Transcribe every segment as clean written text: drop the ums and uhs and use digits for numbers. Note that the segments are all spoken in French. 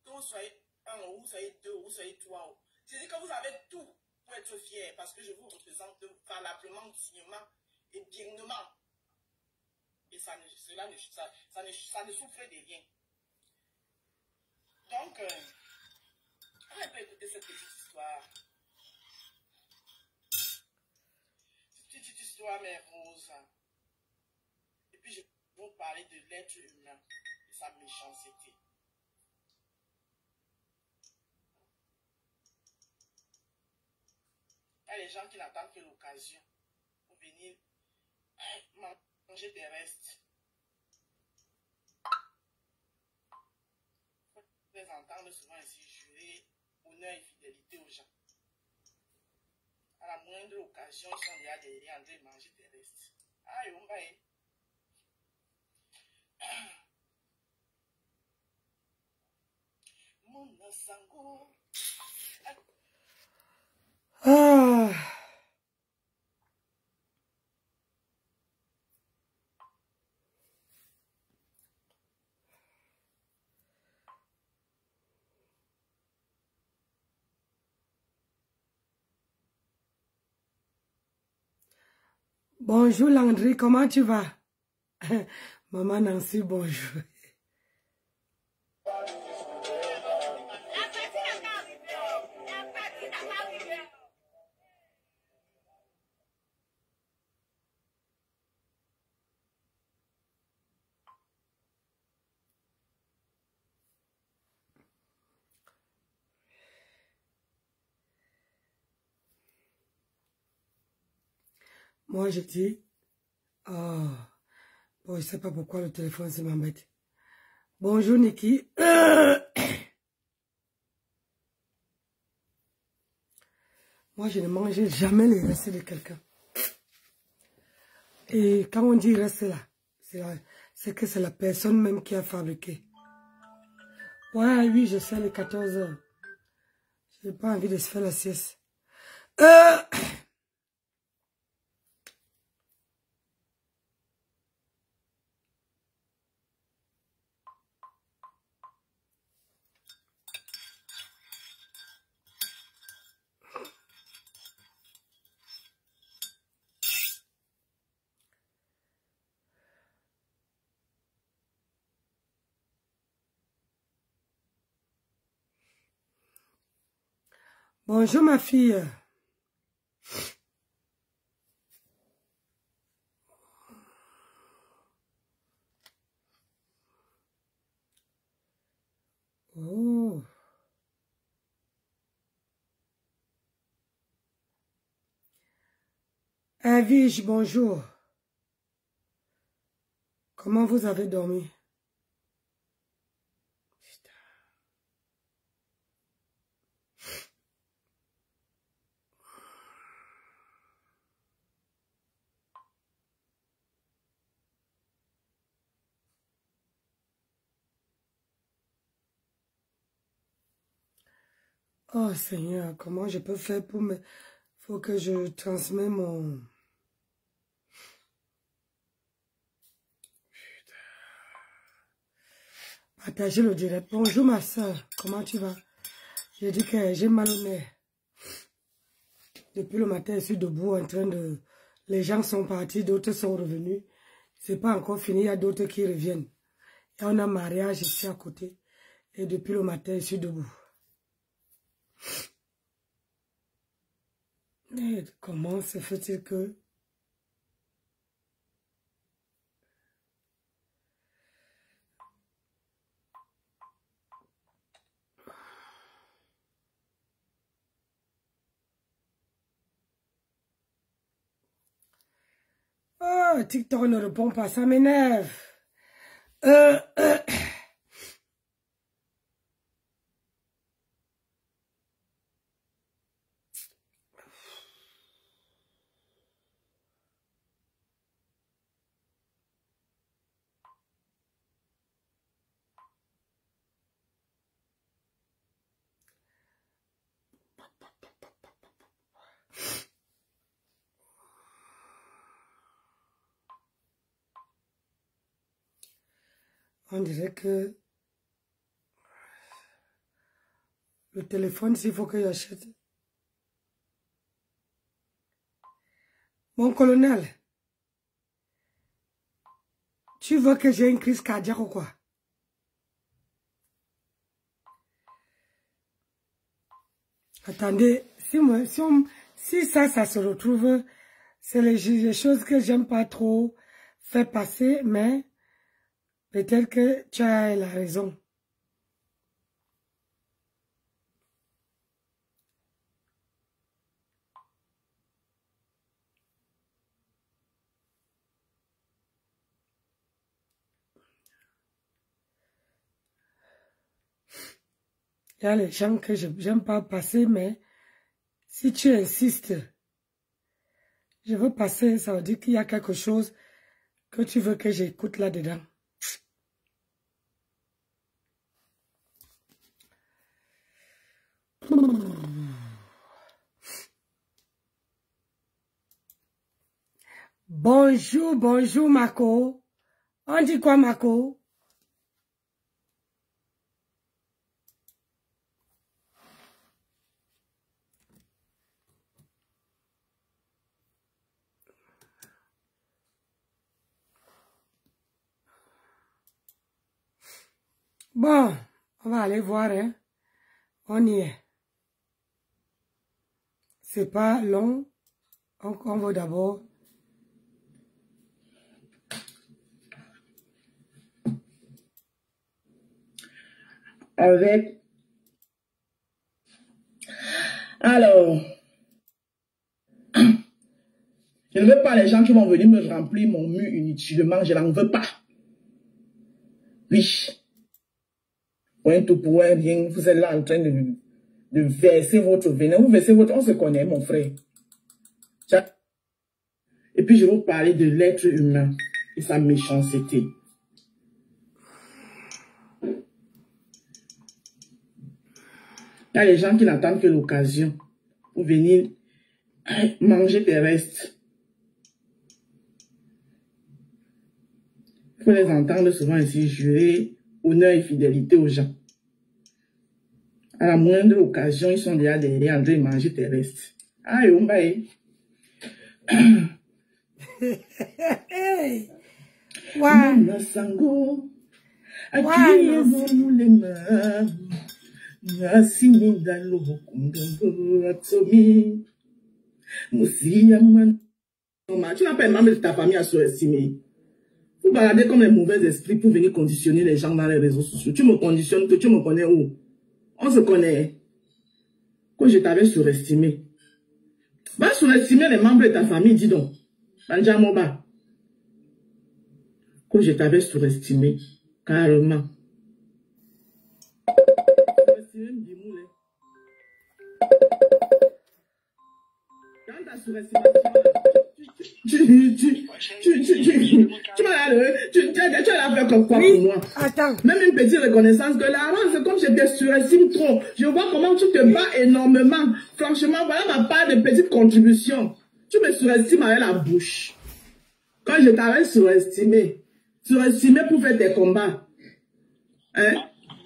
Que vous soyez un ou vous soyez deux ou vous soyez trois. Je dis que vous avez tout pour être fier parce que je vous représente valablement, dignement et dignement. Et ça ne souffre de rien. Donc, on peut écouter cette petite histoire. Cette petite histoire, mes roses. Et puis, je vais vous parler de l'être humain et sa méchanceté. Il y a les gens qui n'attendent que l'occasion pour venir manger des restes. Vous les entendre souvent ici jurer honneur et fidélité aux gens. À la moindre occasion, ils sont déjà derrière en train de manger des restes. Aïe, on va y. Mon sango. Bonjour Landry, comment tu vas? Maman Nancy, bonjour. Moi, je dis, bon, je ne sais pas pourquoi le téléphone se m'embête. Bonjour, Niki. Moi, je ne mange jamais les restes de quelqu'un. Et quand on dit reste là, c'est que c'est la personne même qui a fabriqué. Ouais, oui, je sais, les 14 heures. Je n'ai pas envie de se faire la sieste. Bonjour ma fille. Oh. Evige, bonjour. Comment vous avez dormi? Oh Seigneur, comment je peux faire pour me... Faut que je transmets mon... Partagez le direct. Bonjour ma soeur, comment tu vas? J'ai dit que j'ai mal au nez. Depuis le matin, je suis debout en train de... Les gens sont partis, d'autres sont revenus. C'est pas encore fini, il y a d'autres qui reviennent. Et on a un mariage ici à côté. Et depuis le matin, je suis debout. Mais comment se fait-il que... Oh, TikTok ne répond pas, ça m'énerve. On dirait que le téléphone, s'il faut que j'achète. Mon colonel, tu veux que j'ai une crise cardiaque ou quoi? Attendez, si ça se retrouve, c'est les choses que j'aime pas trop faire passer, mais peut-être que tu as la raison. Il y a les gens que je n'aime pas passer, mais si tu insistes, je veux passer, ça veut dire qu'il y a quelque chose que tu veux que j'écoute là-dedans. Bonjour, bonjour Marco. On dit quoi Marco? Bon, on va aller voir, hein. On y est. C'est pas long. On va d'abord. Avec. Alors. Je ne veux pas les gens qui vont venir me remplir mon mur inutilement. Je n'en veux pas. Oui. Pour un tout pour un rien, vous êtes là en train de verser votre venin. Vous versez votre... On se connaît, mon frère. Et puis, je vais vous parler de l'être humain et sa méchanceté. Il y a les gens qui n'attendent que l'occasion pour venir manger tes restes. Il faut les entendre souvent ainsi jurer honneur et fidélité aux gens. À la moindre occasion, ils sont déjà derrière en train de manger tes restes. Aïe, on va y. Tu n'as pas un membre de ta famille à sous-estimer. Vous baladez comme les mauvais esprits pour venir conditionner les gens dans les réseaux sociaux. Tu me conditionnes, que tu me connais où? On se connaît. Quand je t'avais surestimé. Va surestimer les membres de ta famille, dis donc. Banja Moba. Quand je t'avais surestimé, carrément. Dans ta surestimation, tu m'as tu as fait comme quoi Oui, pour moi? attends. Même une petite reconnaissance que l'argent, c'est comme je te surestime trop. Je vois comment tu te bats énormément. Franchement, voilà ma part de petite contribution. Tu me surestimes avec la bouche. Quand je t'avais surestimé pour faire tes combats. Hein?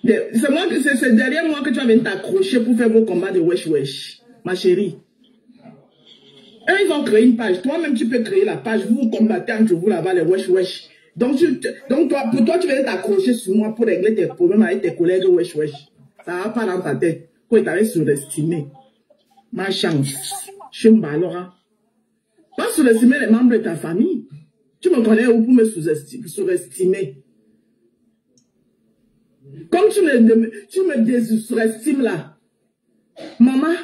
C'est derrière moi que tu vas venir t'accrocher pour faire vos combats de wesh wesh. Ma chérie. Eux, ils ont créé une page. Toi-même, tu peux créer la page. Vous vous combattez entre vous là-bas, les wesh wesh. Donc pour toi, tu viens t'accrocher sur moi pour régler tes problèmes avec tes collègues wesh wesh. Ça va pas dans ta tête. Quand ils t'avaient surestimé. Ma chance. Je me balora. Pas surestimer les membres de ta famille. Tu me connais où pour me surestimer. Comme tu me déssurestimes là. Maman.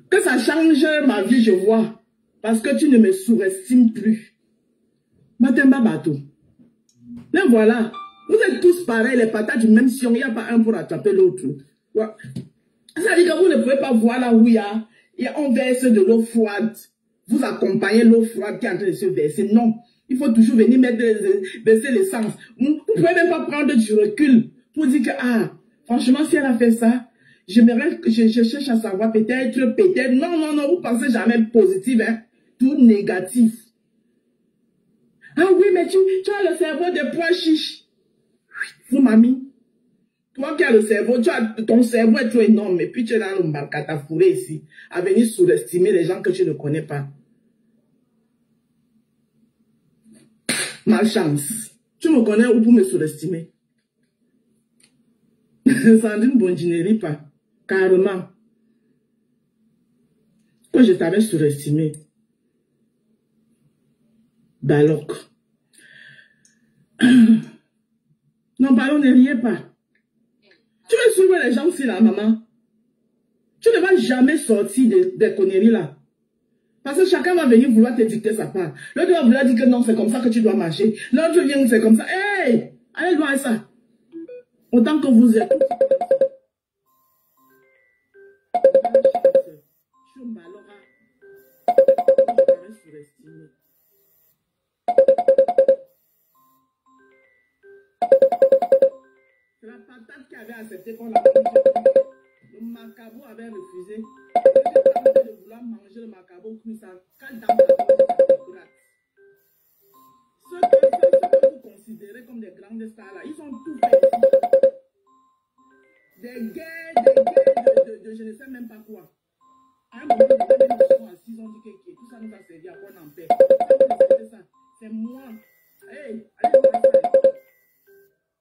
Que ça change ma vie, je vois. Parce que tu ne me surestimes plus. Matemba bateau. Mais voilà. Vous êtes tous pareils, les patates du même sion. Il n'y a pas un pour attraper l'autre. Ouais. Ça veut dire que vous ne pouvez pas voir là où il y a on verse de l'eau froide. Vous accompagnez l'eau froide qui est en train de se verser. Non. Il faut toujours venir baisser l'essence. Vous ne pouvez même pas prendre du recul pour dire que, ah, franchement, si elle a fait ça, je cherche à savoir peut-être. Non, vous pensez jamais positif, hein. Tout négatif. Ah oui, mais tu as le cerveau de pois chiche. Vous, mamie. Toi qui as le cerveau, ton cerveau est trop énorme, et puis tu es dans le marcata fourré ici, à venir surestimer les gens que tu ne connais pas. Malchance. Tu me connais où pour me surestimer? Sandrine Bondinerie pas. Carrément. Quand je t'avais surestimé. Baloc. Non, pardon, ne riez pas. Tu veux suivre les gens aussi là, maman? Tu ne vas jamais sortir des conneries là. Parce que chacun va venir vouloir te dicter sa part. L'autre va vouloir dire que non, c'est comme ça que tu dois marcher. L'autre vient, c'est comme ça. Hey! Allez loin ça. Autant que vous êtes. C'est la patate qui avait accepté qu'on la mange. Le macabo avait refusé. De vouloir manger le macabo cru, ça cale dans ta bouche. Ceux que vous considérez comme des grandes stars là, ils ont tout fait. Des guerres de je ne sais même pas quoi. À un moment donné, ils sont assis, ils ont dit que tout ça nous a servi à qu'on en paix. C'est moi. Hey, allez voir ça.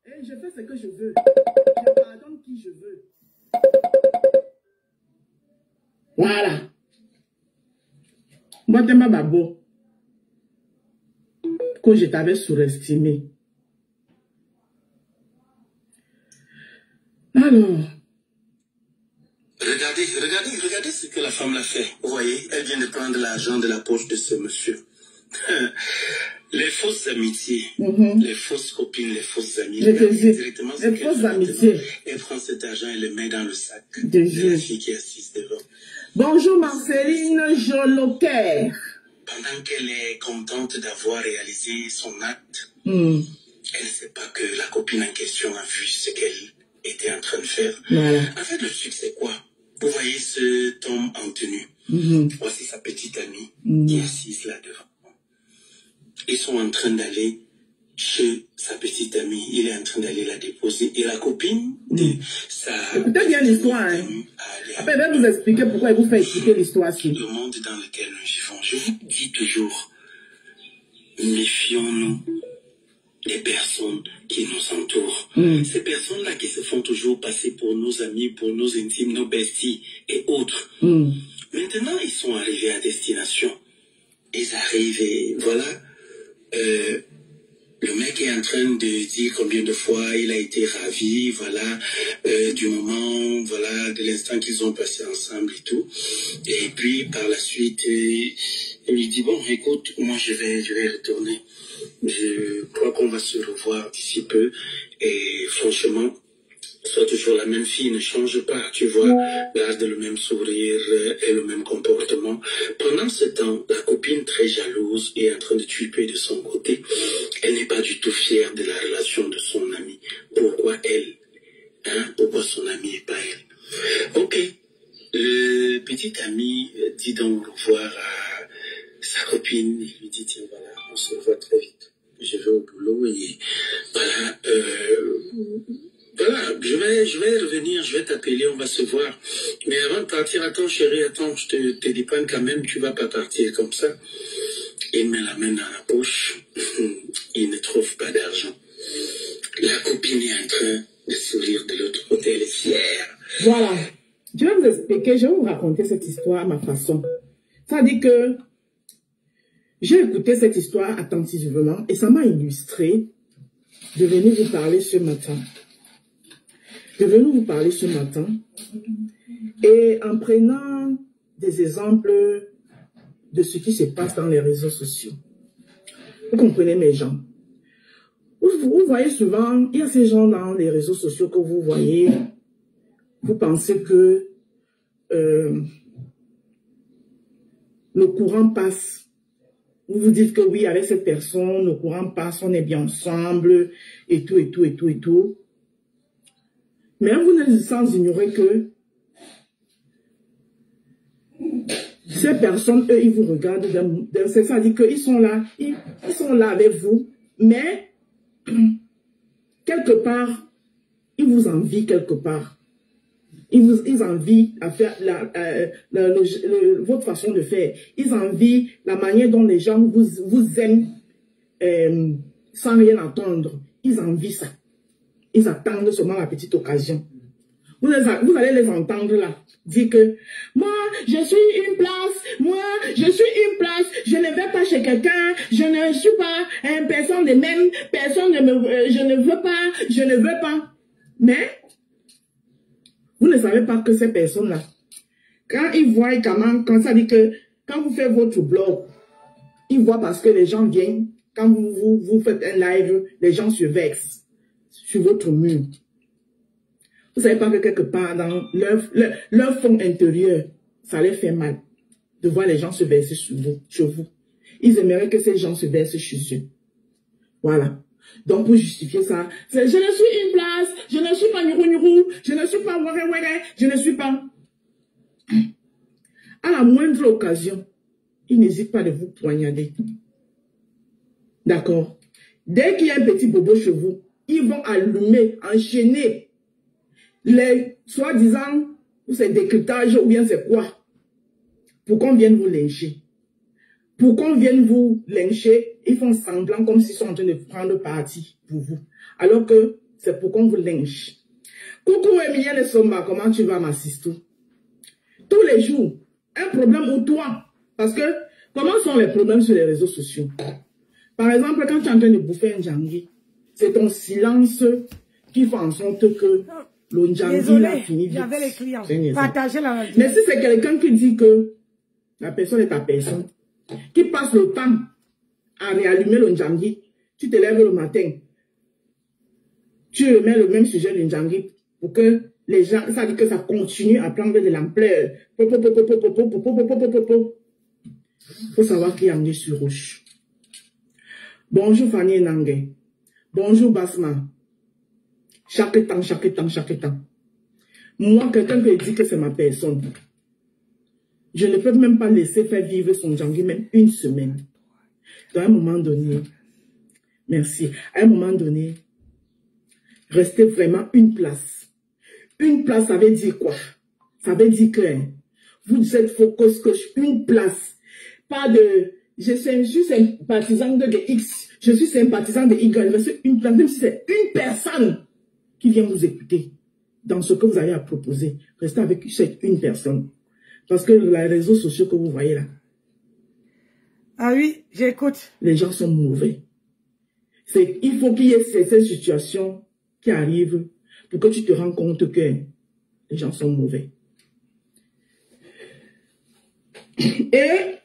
Hey, je fais ce que je veux. Je pardonne qui je veux. Voilà. Moi, t'es ma babo. Que je t'avais surestimé. Alors. Regardez ce que la femme l'a fait. Vous voyez, elle vient de prendre l'argent de la poche de ce monsieur. Les fausses amitiés, les fausses copines, les fausses amies. Directement les fausses amitiés. Elle prend cet argent et le met dans le sac de la fille qui est assise devant. Bonjour Marceline Joloquer. Pendant qu'elle est contente d'avoir réalisé son acte, elle ne sait pas que la copine en question a vu ce qu'elle était en train de faire. Voilà. En fait, le truc, c'est quoi? Vous voyez cet homme en tenue. Voici sa petite amie qui est assise là devant. Ils sont en train d'aller chez sa petite amie. Il est en train d'aller la déposer. Et la copine de sa... Écoutez bien l'histoire. Hein. Après, je vais vous expliquer pourquoi il vous fait expliquer l'histoire. Le monde dans lequel nous vivons. Je vous dis toujours, méfions-nous des personnes qui nous entourent. Ces personnes-là qui se font toujours passer pour nos amis, pour nos intimes, nos besties et autres. Maintenant, ils sont arrivés à destination. Ils arrivent et voilà... le mec est en train de dire combien de fois il a été ravi, voilà, du moment, voilà, de l'instant qu'ils ont passé ensemble et tout. Et puis, par la suite, il lui dit, bon, écoute, moi, je vais retourner. Je crois qu'on va se revoir d'ici peu. Et franchement, sois toujours la même fille, ne change pas, tu vois, garde le même sourire et le même comportement. Pendant ce temps, la copine très jalouse est en train de tuer de son côté. Elle n'est pas du tout fière de la relation de son ami. Pourquoi elle? Pourquoi son ami et pas elle? Ok, le petit ami dit donc au revoir à sa copine et lui dit, tiens, voilà, on se revoit très vite. Je vais au boulot et voilà, voilà, je vais revenir, je vais t'appeler, on va se voir. Mais avant de partir, attends chérie, attends, je te dépanne quand même, tu vas pas partir comme ça. Il met la main dans la poche, il ne trouve pas d'argent. La copine est en train de sourire de l'autre côté, elle est fière. Voilà, je vais vous expliquer, je vais vous raconter cette histoire à ma façon. Ça dit que j'ai écouté cette histoire attentivement et ça m'a illustré de venir vous parler ce matin. Et en prenant des exemples de ce qui se passe dans les réseaux sociaux. Vous comprenez mes gens? Vous voyez souvent, il y a ces gens dans les réseaux sociaux que vous voyez, vous pensez que le courant passe. Vous vous dites que oui, avec cette personne, le courant passe, on est bien ensemble, et tout, et tout, et tout, et tout. Mais vous n'êtes sans ignorer que ces personnes, eux, ils vous regardent, c'est-à-dire qu'ils sont là, ils sont là avec vous, mais quelque part, ils vous envient quelque part. Ils envient à faire votre façon de faire. Ils envient la manière dont les gens vous aiment sans rien attendre. Ils envient ça. Ils attendent seulement la petite occasion. Vous allez les entendre là, dire que moi, je suis une place, je ne vais pas chez quelqu'un, je ne suis pas personne de même, je ne veux pas. Mais vous ne savez pas que ces personnes-là, quand ils voient quand ça dit que, quand vous faites votre blog, ils voient parce que les gens viennent, quand vous faites un live, les gens se vexent sur votre mur. Vous savez pas que quelque part dans leur fond intérieur, ça les fait mal de voir les gens se verser sur vous. Ils aimeraient que ces gens se versent chez eux. Voilà. Donc, pour justifier ça, c'est je ne suis une place, je ne suis pas nyourou, je ne suis pas wéré, je ne suis pas. À la moindre occasion, ils n'hésitent pas de vous poignarder. D'accord? Dès qu'il y a un petit bobo chez vous, ils vont allumer, enchaîner les soi-disant, ou c'est décryptage, ou bien c'est quoi? Pour qu'on vienne vous lyncher. Pour qu'on vienne vous lyncher, ils font semblant comme s'ils sont en train de prendre parti pour vous. Alors que c'est pour qu'on vous lynche. Coucou Emilienne Somba, comment tu vas ma sister? Tous les jours, un problème ou toi. Parce que, comment sont les problèmes sur les réseaux sociaux? Par exemple, quand tu es en train de bouffer un djangui, c'est ton silence qui fait en sorte que le djangui a fini vite. J'avais les clients. Partagez la radio. Mais si c'est quelqu'un qui dit que la personne est ta personne, qui passe le temps à réallumer le djangui, tu te lèves le matin, tu remets le même sujet du djangui pour que les gens, ça dit que ça continue à prendre de l'ampleur. Il faut savoir qui est anguille sur roche. Bonjour Fanny Nangue. Bonjour Basma. Chaque temps. Moi, quelqu'un qui dit que c'est ma personne, je ne peux même pas laisser faire vivre son djangui même une semaine. Donc, à un moment donné, merci, à un moment donné, restez vraiment une place. Une place, ça veut dire quoi? Ça veut dire que vous êtes focus coach, une place. Pas de, je suis sympathisant de X, je suis sympathisant de Y, je suis une place, même si c'est une personne qui vient vous écouter dans ce que vous avez à proposer. Restez avec cette une personne. Parce que les réseaux sociaux que vous voyez là. Ah oui, j'écoute. Les gens sont mauvais. Il faut qu'il y ait ces situations qui arrivent pour que tu te rends compte que les gens sont mauvais. Et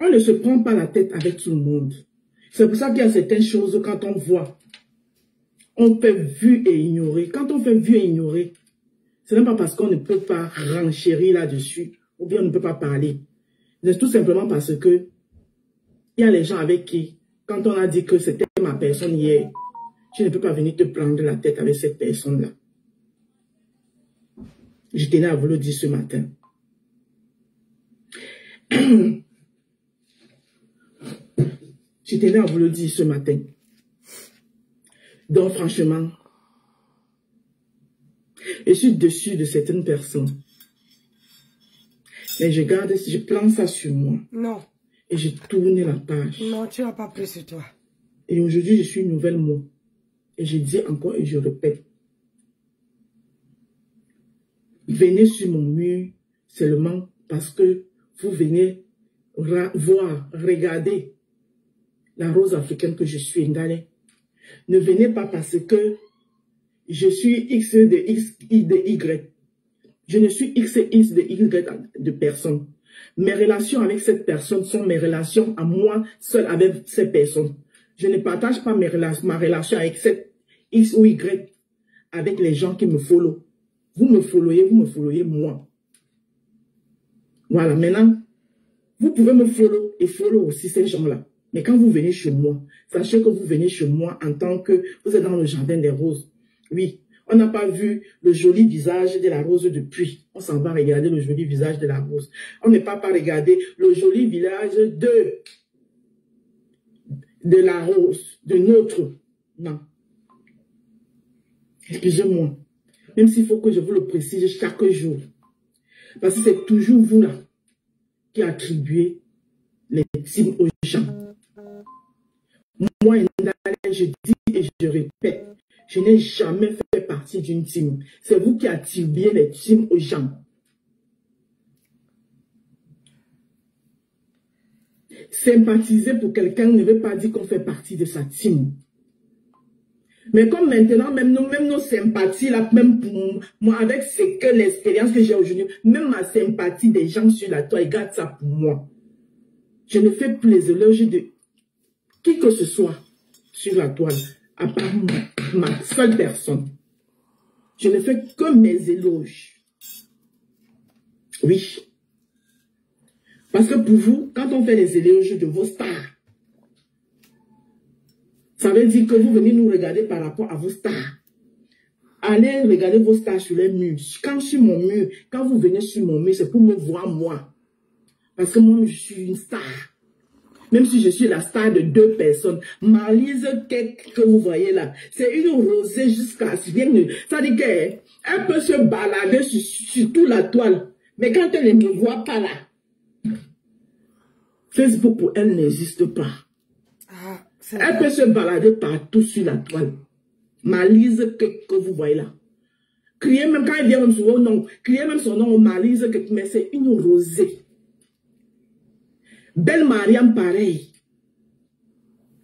on ne se prend pas la tête avec tout le monde. C'est pour ça qu'il y a certaines choses quand on voit, On fait vu et ignorer. Quand on fait vu et ignorer, ce n'est pas parce qu'on ne peut pas renchérir là-dessus, ou bien on ne peut pas parler. C'est tout simplement parce que il y a les gens avec qui, quand on a dit que c'était ma personne hier, je ne peux pas venir te prendre la tête avec cette personne-là. Je tenais à vous le dire ce matin. Je tenais à vous le dire ce matin. Donc franchement, je suis dessus de certaines personnes. Mais je garde, je prends ça sur moi. Non. Et je tourne la page. Non, tu n'as pas pris sur toi. Et aujourd'hui, je suis une nouvelle moi. Et je dis encore et je répète. Venez sur mon mur seulement parce que vous venez voir, regarder la rose africaine que je suis, Ndale. Ne venez pas parce que je suis X de X de Y. Je ne suis X et X de Y de personne. Mes relations avec cette personne sont mes relations à moi seul avec cette personne. Je ne partage pas ma relation avec cette X ou Y avec les gens qui me follow. Vous me followez moi. Voilà, maintenant, vous pouvez me follow et follow aussi ces gens-là. Mais quand vous venez chez moi, sachez que vous venez chez moi en tant que vous êtes dans le jardin des roses. Oui, on n'a pas vu le joli visage de la rose depuis. On s'en va regarder le joli visage de la rose. On n'est pas regarder le joli visage de la rose, de notre. Non. Excusez-moi. Même s'il faut que je vous le précise chaque jour. Parce que c'est toujours vous là qui attribuez les cimes aux gens. Moi, je dis et je répète, je n'ai jamais fait partie d'une team. C'est vous qui attribuez les teams aux gens. Sympathiser pour quelqu'un ne veut pas dire qu'on fait partie de sa team. Mais comme maintenant, même nos sympathies, là, même pour moi, avec l'expérience que j'ai aujourd'hui, même ma sympathie des gens sur la toile, garde ça pour moi. Je ne fais plus les éloges de qui que ce soit sur la toile, à part ma seule personne. Je ne fais que mes éloges. Oui. Parce que pour vous, quand on fait les éloges de vos stars, ça veut dire que vous venez nous regarder par rapport à vos stars. Allez regarder vos stars sur les murs. Quand sur mon mur, quand vous venez sur mon mur, c'est pour me voir moi. Parce que moi, je suis une star. Même si je suis la star de 2 personnes. Marlise que vous voyez là, c'est une rosée jusqu'à ce bien. Ça dit qu'elle peut se balader sur toute la toile. Mais quand elle ne me voit pas là, Facebook pour elle n'existe pas. Elle peut se balader partout sur la toile. Malise que vous voyez là. Criez même quand elle vient même son nom. Criez même son nom, Malise que, mais c'est une rosée. Belle Mariam pareil.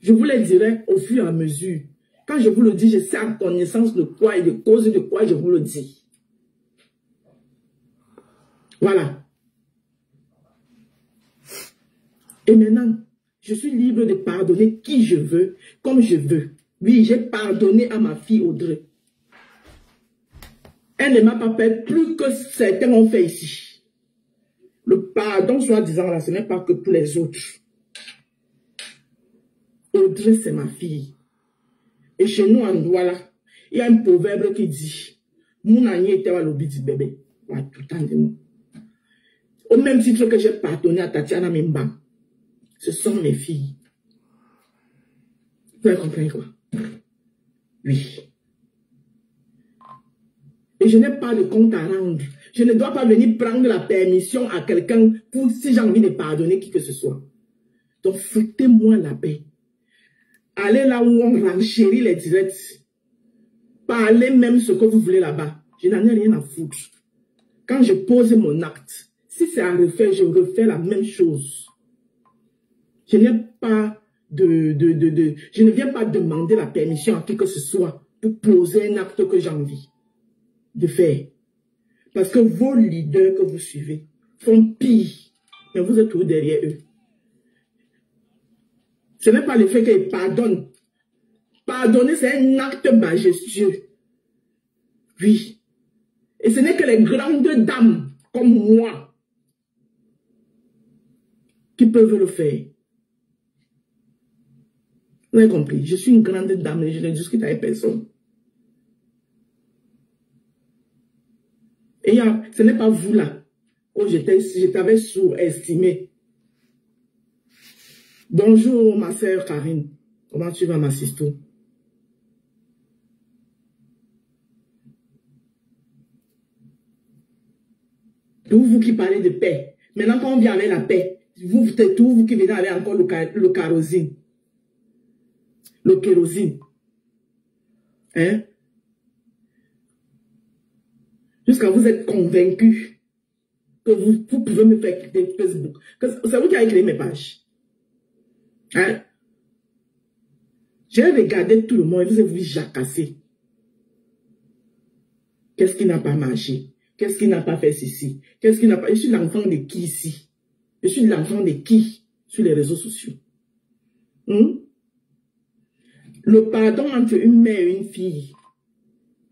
Je vous le dirai au fur et à mesure. Quand je vous le dis, je sais en connaissance de quoi et de cause de quoi je vous le dis. Voilà. Et maintenant, je suis libre de pardonner qui je veux, comme je veux. Oui, j'ai pardonné à ma fille Audrey. Elle ne m'a pas fait plus que certains ont fait ici. Le pardon, soi-disant, là, ce n'est pas que pour les autres. Audrey, c'est ma fille. Et chez nous, en Douala, il y a un proverbe qui dit « Mon ami était à l'obé du bébé. » Tout le temps de nous. Au même titre que j'ai pardonné à Tatiana Mimba. Ce sont mes filles. Vous avez compris quoi? Oui. Et je n'ai pas de compte à rendre. Je ne dois pas venir prendre la permission à quelqu'un pour si j'ai envie de pardonner qui que ce soit. Donc, foutez-moi la paix. Allez là où on renchérit les directs. Parlez même ce que vous voulez là-bas. Je n'en ai rien à foutre. Quand je pose mon acte, si c'est à refaire, je refais la même chose. Je n'ai pas je ne viens pas demander la permission à qui que ce soit pour poser un acte que j'ai envie de faire. Parce que vos leaders que vous suivez font pire. Mais vous êtes toujours derrière eux. Ce n'est pas le fait qu'ils pardonnent Pardonner, c'est un acte majestueux. Oui. Et ce n'est que les grandes dames comme moi qui peuvent le faire. Vous avez compris? Je suis une grande dame et je ne discute avec personne. Et ce n'est pas vous là. Oh, je t'avais sous-estimé. Bonjour ma sœur Karine. Comment tu vas ma sister? Tous vous qui parlez de paix. Maintenant quand on vient avec la paix, tous vous qui venez avec encore le kérosine. Le kérosine. Hein? Jusqu'à vous êtes convaincu que vous pouvez me faire quitter Facebook. C'est vous qui avez créé mes pages. Hein? J'ai regardé tout le monde et vous avez voulu jacasser. Qu'est-ce qui n'a pas marché? Qu'est-ce qui n'a pas fait ceci? Qu'est-ce qui n'a pas... Je suis l'enfant de qui ici? Je suis l'enfant de qui sur les réseaux sociaux? Le pardon entre une mère et une fille.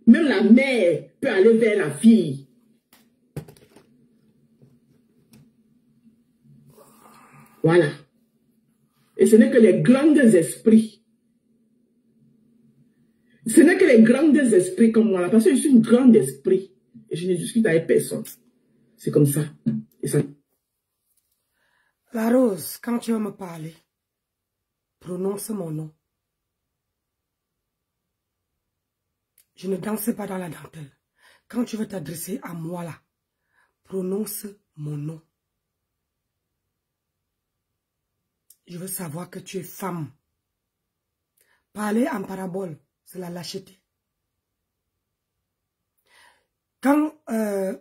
Même la mère peut aller vers la fille. Voilà. Et ce n'est que les grands esprits. Ce n'est que les grands esprits comme moi. Parce que je suis une grande esprit. Et je ne discute avec personne. C'est comme ça. Et ça. La Rose, quand tu vas me parler, prononce mon nom. Je ne danse pas dans la dentelle. Quand tu veux t'adresser à moi là, prononce mon nom. Je veux savoir que tu es femme. Parler en parabole, c'est la lâcheté. Quand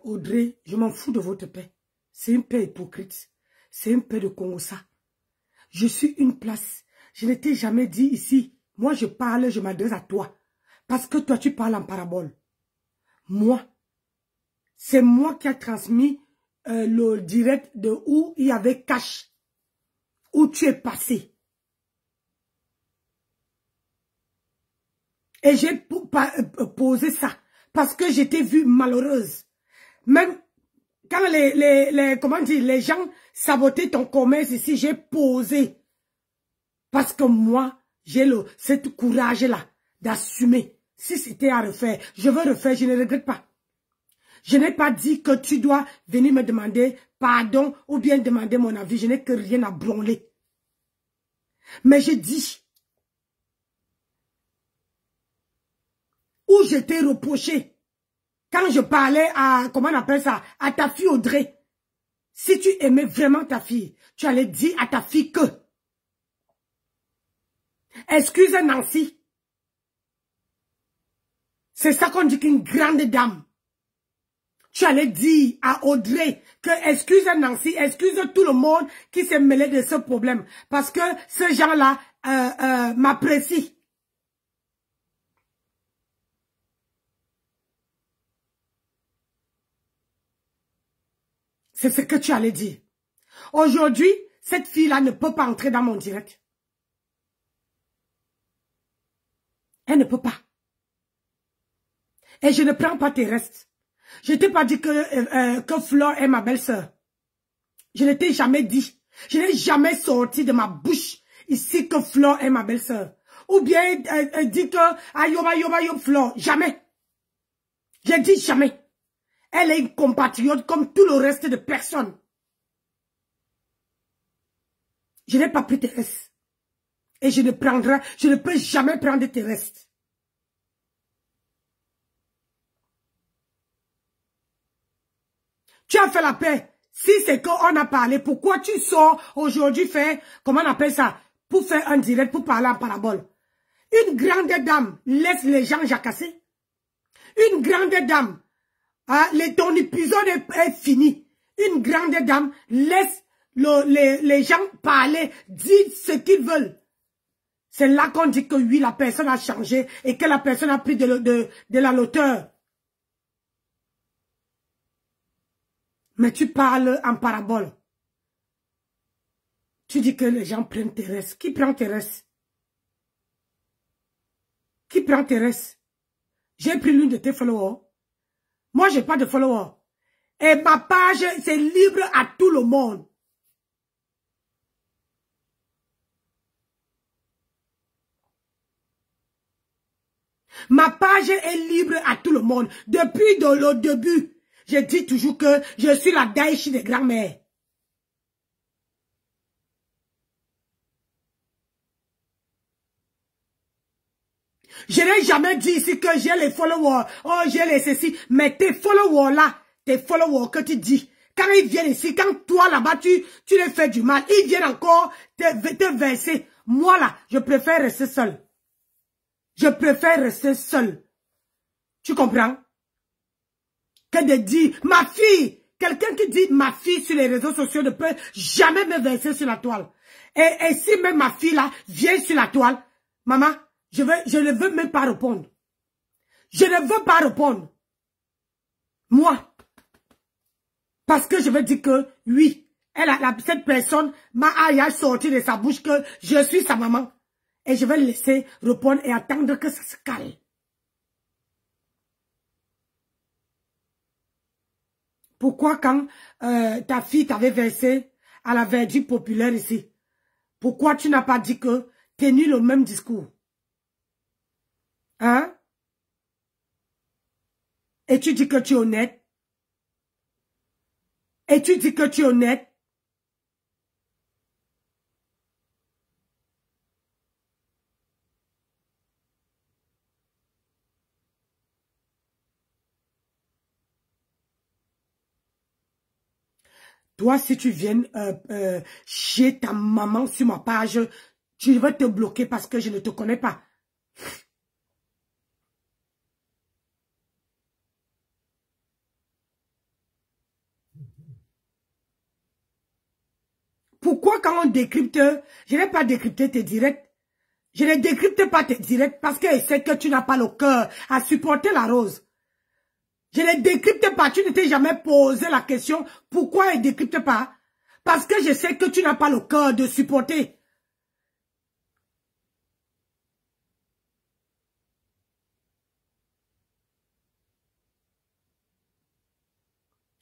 Audrey, je m'en fous de votre paix. C'est une paix hypocrite. C'est une paix de Congossa. Je suis une place. Je ne t'ai jamais dit ici. Moi, je parle, je m'adresse à toi. Parce que toi, tu parles en parabole. Moi, c'est moi qui a transmis le direct de où il y avait cash. Où tu es passé. Et j'ai posé ça. Parce que j'étais vue malheureuse. Même quand comment dire, les gens sabotaient ton commerce ici, j'ai posé. Parce que moi, j'ai cette courage-là d'assumer. Si c'était à refaire, je veux refaire, je ne regrette pas. Je n'ai pas dit que tu dois venir me demander pardon ou bien demander mon avis. Je n'ai que rien à branler. Mais je dis, où je t'ai reproché, quand je parlais à, comment on appelle ça, à ta fille Audrey, si tu aimais vraiment ta fille, tu allais dire à ta fille que, excuse Nancy, c'est ça qu'on dit qu'une grande dame. Tu allais dire à Audrey que excuse Nancy, excuse tout le monde qui s'est mêlé de ce problème. Parce que ces gens-là m'apprécient. C'est ce que tu allais dire. Aujourd'hui, cette fille-là ne peut pas entrer dans mon direct. Elle ne peut pas. Et je ne prends pas tes restes. Je ne t'ai pas dit que Flore est ma belle-sœur. Je ne t'ai jamais dit. Je n'ai jamais sorti de ma bouche ici que Flore est ma belle-sœur. Ou bien dit que ayoba Flore. Jamais. J'ai dit jamais. Elle est une compatriote comme tout le reste de personnes. Je n'ai pas pris tes restes. Et je ne peux jamais prendre tes restes. Tu as fait la paix. Si c'est qu'on a parlé, pourquoi tu sors aujourd'hui faire, comment on appelle ça, pour faire un direct, pour parler en parabole? Une grande dame laisse les gens jacasser. Une grande dame, ton épisode est fini. Une grande dame laisse les gens parler, dire ce qu'ils veulent. C'est là qu'on dit que oui, la personne a changé et que la personne a pris de la hauteur. Mais tu parles en parabole. Tu dis que les gens prennent tes restes. Qui prend tes restes? Qui prend Thérèse? J'ai pris l'une de tes followers. Moi, j'ai pas de followers. Et ma page, c'est libre à tout le monde. Ma page est libre à tout le monde. Depuis le début, je dis toujours que je suis la Daïchi des grands-mères. Je n'ai jamais dit ici que j'ai les followers. Oh, j'ai les ceci. Mais tes followers là, tes followers que tu dis, quand ils viennent ici, quand toi là-bas, tu les fais du mal, ils viennent encore te verser. Moi là, je préfère rester seul. Je préfère rester seul. Tu comprends? Que de dire, ma fille, quelqu'un qui dit ma fille sur les réseaux sociaux ne peut jamais me verser sur la toile. Et si même ma fille là vient sur la toile, maman, je ne veux même pas répondre. Je ne veux pas répondre. Moi. Parce que je veux dire que, oui, cette personne m'a sorti de sa bouche que je suis sa maman. Et je vais le laisser répondre et attendre que ça se calme. Pourquoi quand ta fille t'avait versé à la verdure populaire ici, pourquoi tu n'as pas dit que tenu le même discours? Hein? Et tu dis que tu es honnête? Et tu dis que tu es honnête? Toi, si tu viens chez ta maman sur ma page, tu vas te bloquer parce que je ne te connais pas. Pourquoi quand on décrypte, je n'ai pas décrypté tes directs. Je ne décrypte pas tes directs parce que je sais que tu n'as pas le cœur à supporter la rose. Je ne décrypte pas, tu ne t'es jamais posé la question pourquoi elle ne décrypte pas. Parce que je sais que tu n'as pas le cœur de supporter.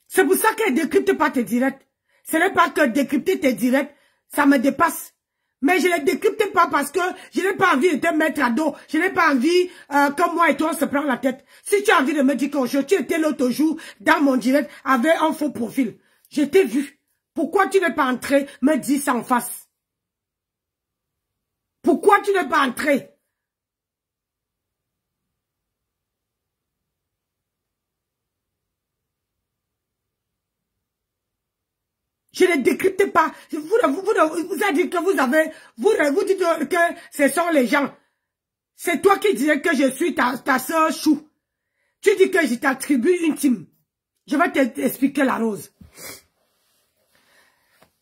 C'est pour ça qu'elle ne décrypte pas tes directs. Ce n'est pas que décrypter tes directs, ça me dépasse. Mais je ne les décrypte pas parce que je n'ai pas envie de te mettre à dos. Je n'ai pas envie que moi et toi on se prend la tête. Si tu as envie de me dire que tu étais l'autre jour dans mon direct avec un faux profil, je t'ai vu. Pourquoi tu n'es pas entré me dire ça en face? Pourquoi tu n'es pas entré? Je ne décrypte pas. Vous avez dit que vous dites que ce sont les gens. C'est toi qui disais que je suis ta soeur chou. Tu dis que je t'attribue une team. Je vais t'expliquer la rose.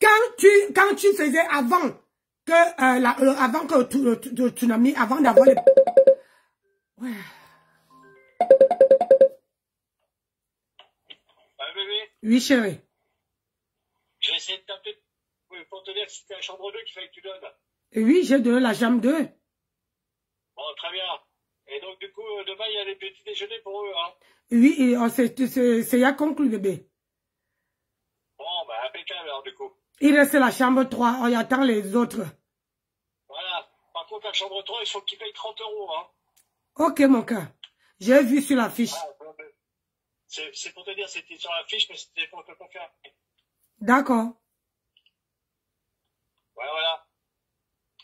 Quand tu faisais avant que le tsunami, avant d'avoir les... Ouais. Oui, chérie. J'ai essayé de taper pour te dire que c'était la chambre 2 qu'il fallait que tu donnes. Oui, j'ai donné la chambre 2. Bon, très bien. Et donc, du coup, demain, il y a les petits déjeuners pour eux, hein. Oui, c'est à conclure, bébé. Bon, bah, impeccable, alors, du coup. Il reste la chambre 3, on y attend les autres. Voilà. Par contre, la chambre 3, il faut qu'ils payent 30 €, hein. Ok, mon cœur. J'ai vu sur la fiche. Ah, c'est pour te dire, c'était sur la fiche, mais c'était pour te confirmer. D'accord. Ouais, voilà.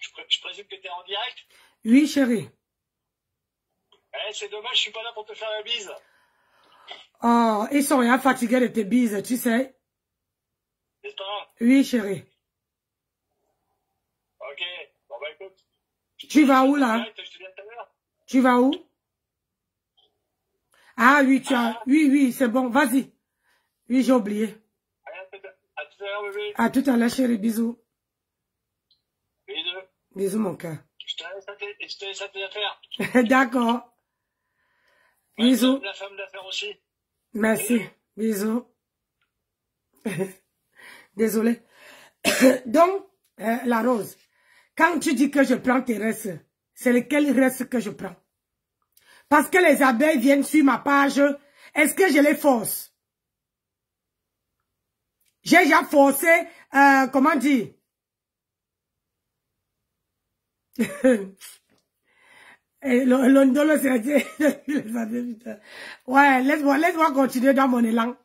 Je présume que tu es en direct? Oui, chérie. Eh, c'est dommage, je suis pas là pour te faire la bise. Oh, ils sont rien fatigués de tes bises, tu sais. N'est-ce pas? Oui, chérie. Ok. Bon, bah, écoute. Tu vas où, là? Je te dis à tout à l'heure. Tu vas où? Ah, oui, oui, c'est bon, vas-y. Oui, j'ai oublié. À tout à l'heure, bébé. À tout à l'heure, chérie, bisous. Bisous. Bisous, mon cœur. Je te laisse à tes affaires. D'accord. Bisous. La femme d'affaires aussi. Merci. Bisous. Désolé. Donc, la rose, quand tu dis que je prends tes restes, c'est lequel reste que je prends? parce que les abeilles viennent sur ma page, est-ce que je les force? J'ai déjà forcé, comment dire? L'ondolo, c'est ouais, laisse-moi continuer dans mon élan.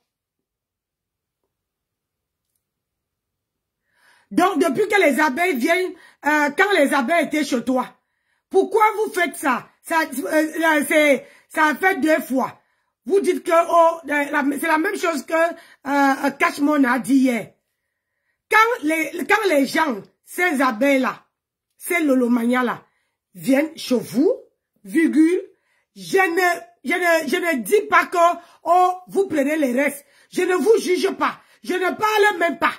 Donc, depuis que les abeilles viennent, quand les abeilles étaient chez toi, pourquoi vous faites ça? Ça a fait 2 fois. Vous dites que c'est la même chose que Cashmon a dit hier. Quand les gens, ces abeilles-là, ces lolomania-là, viennent chez vous, virgule, je ne dis pas que vous prenez les restes. Je ne vous juge pas. Je ne parle même pas.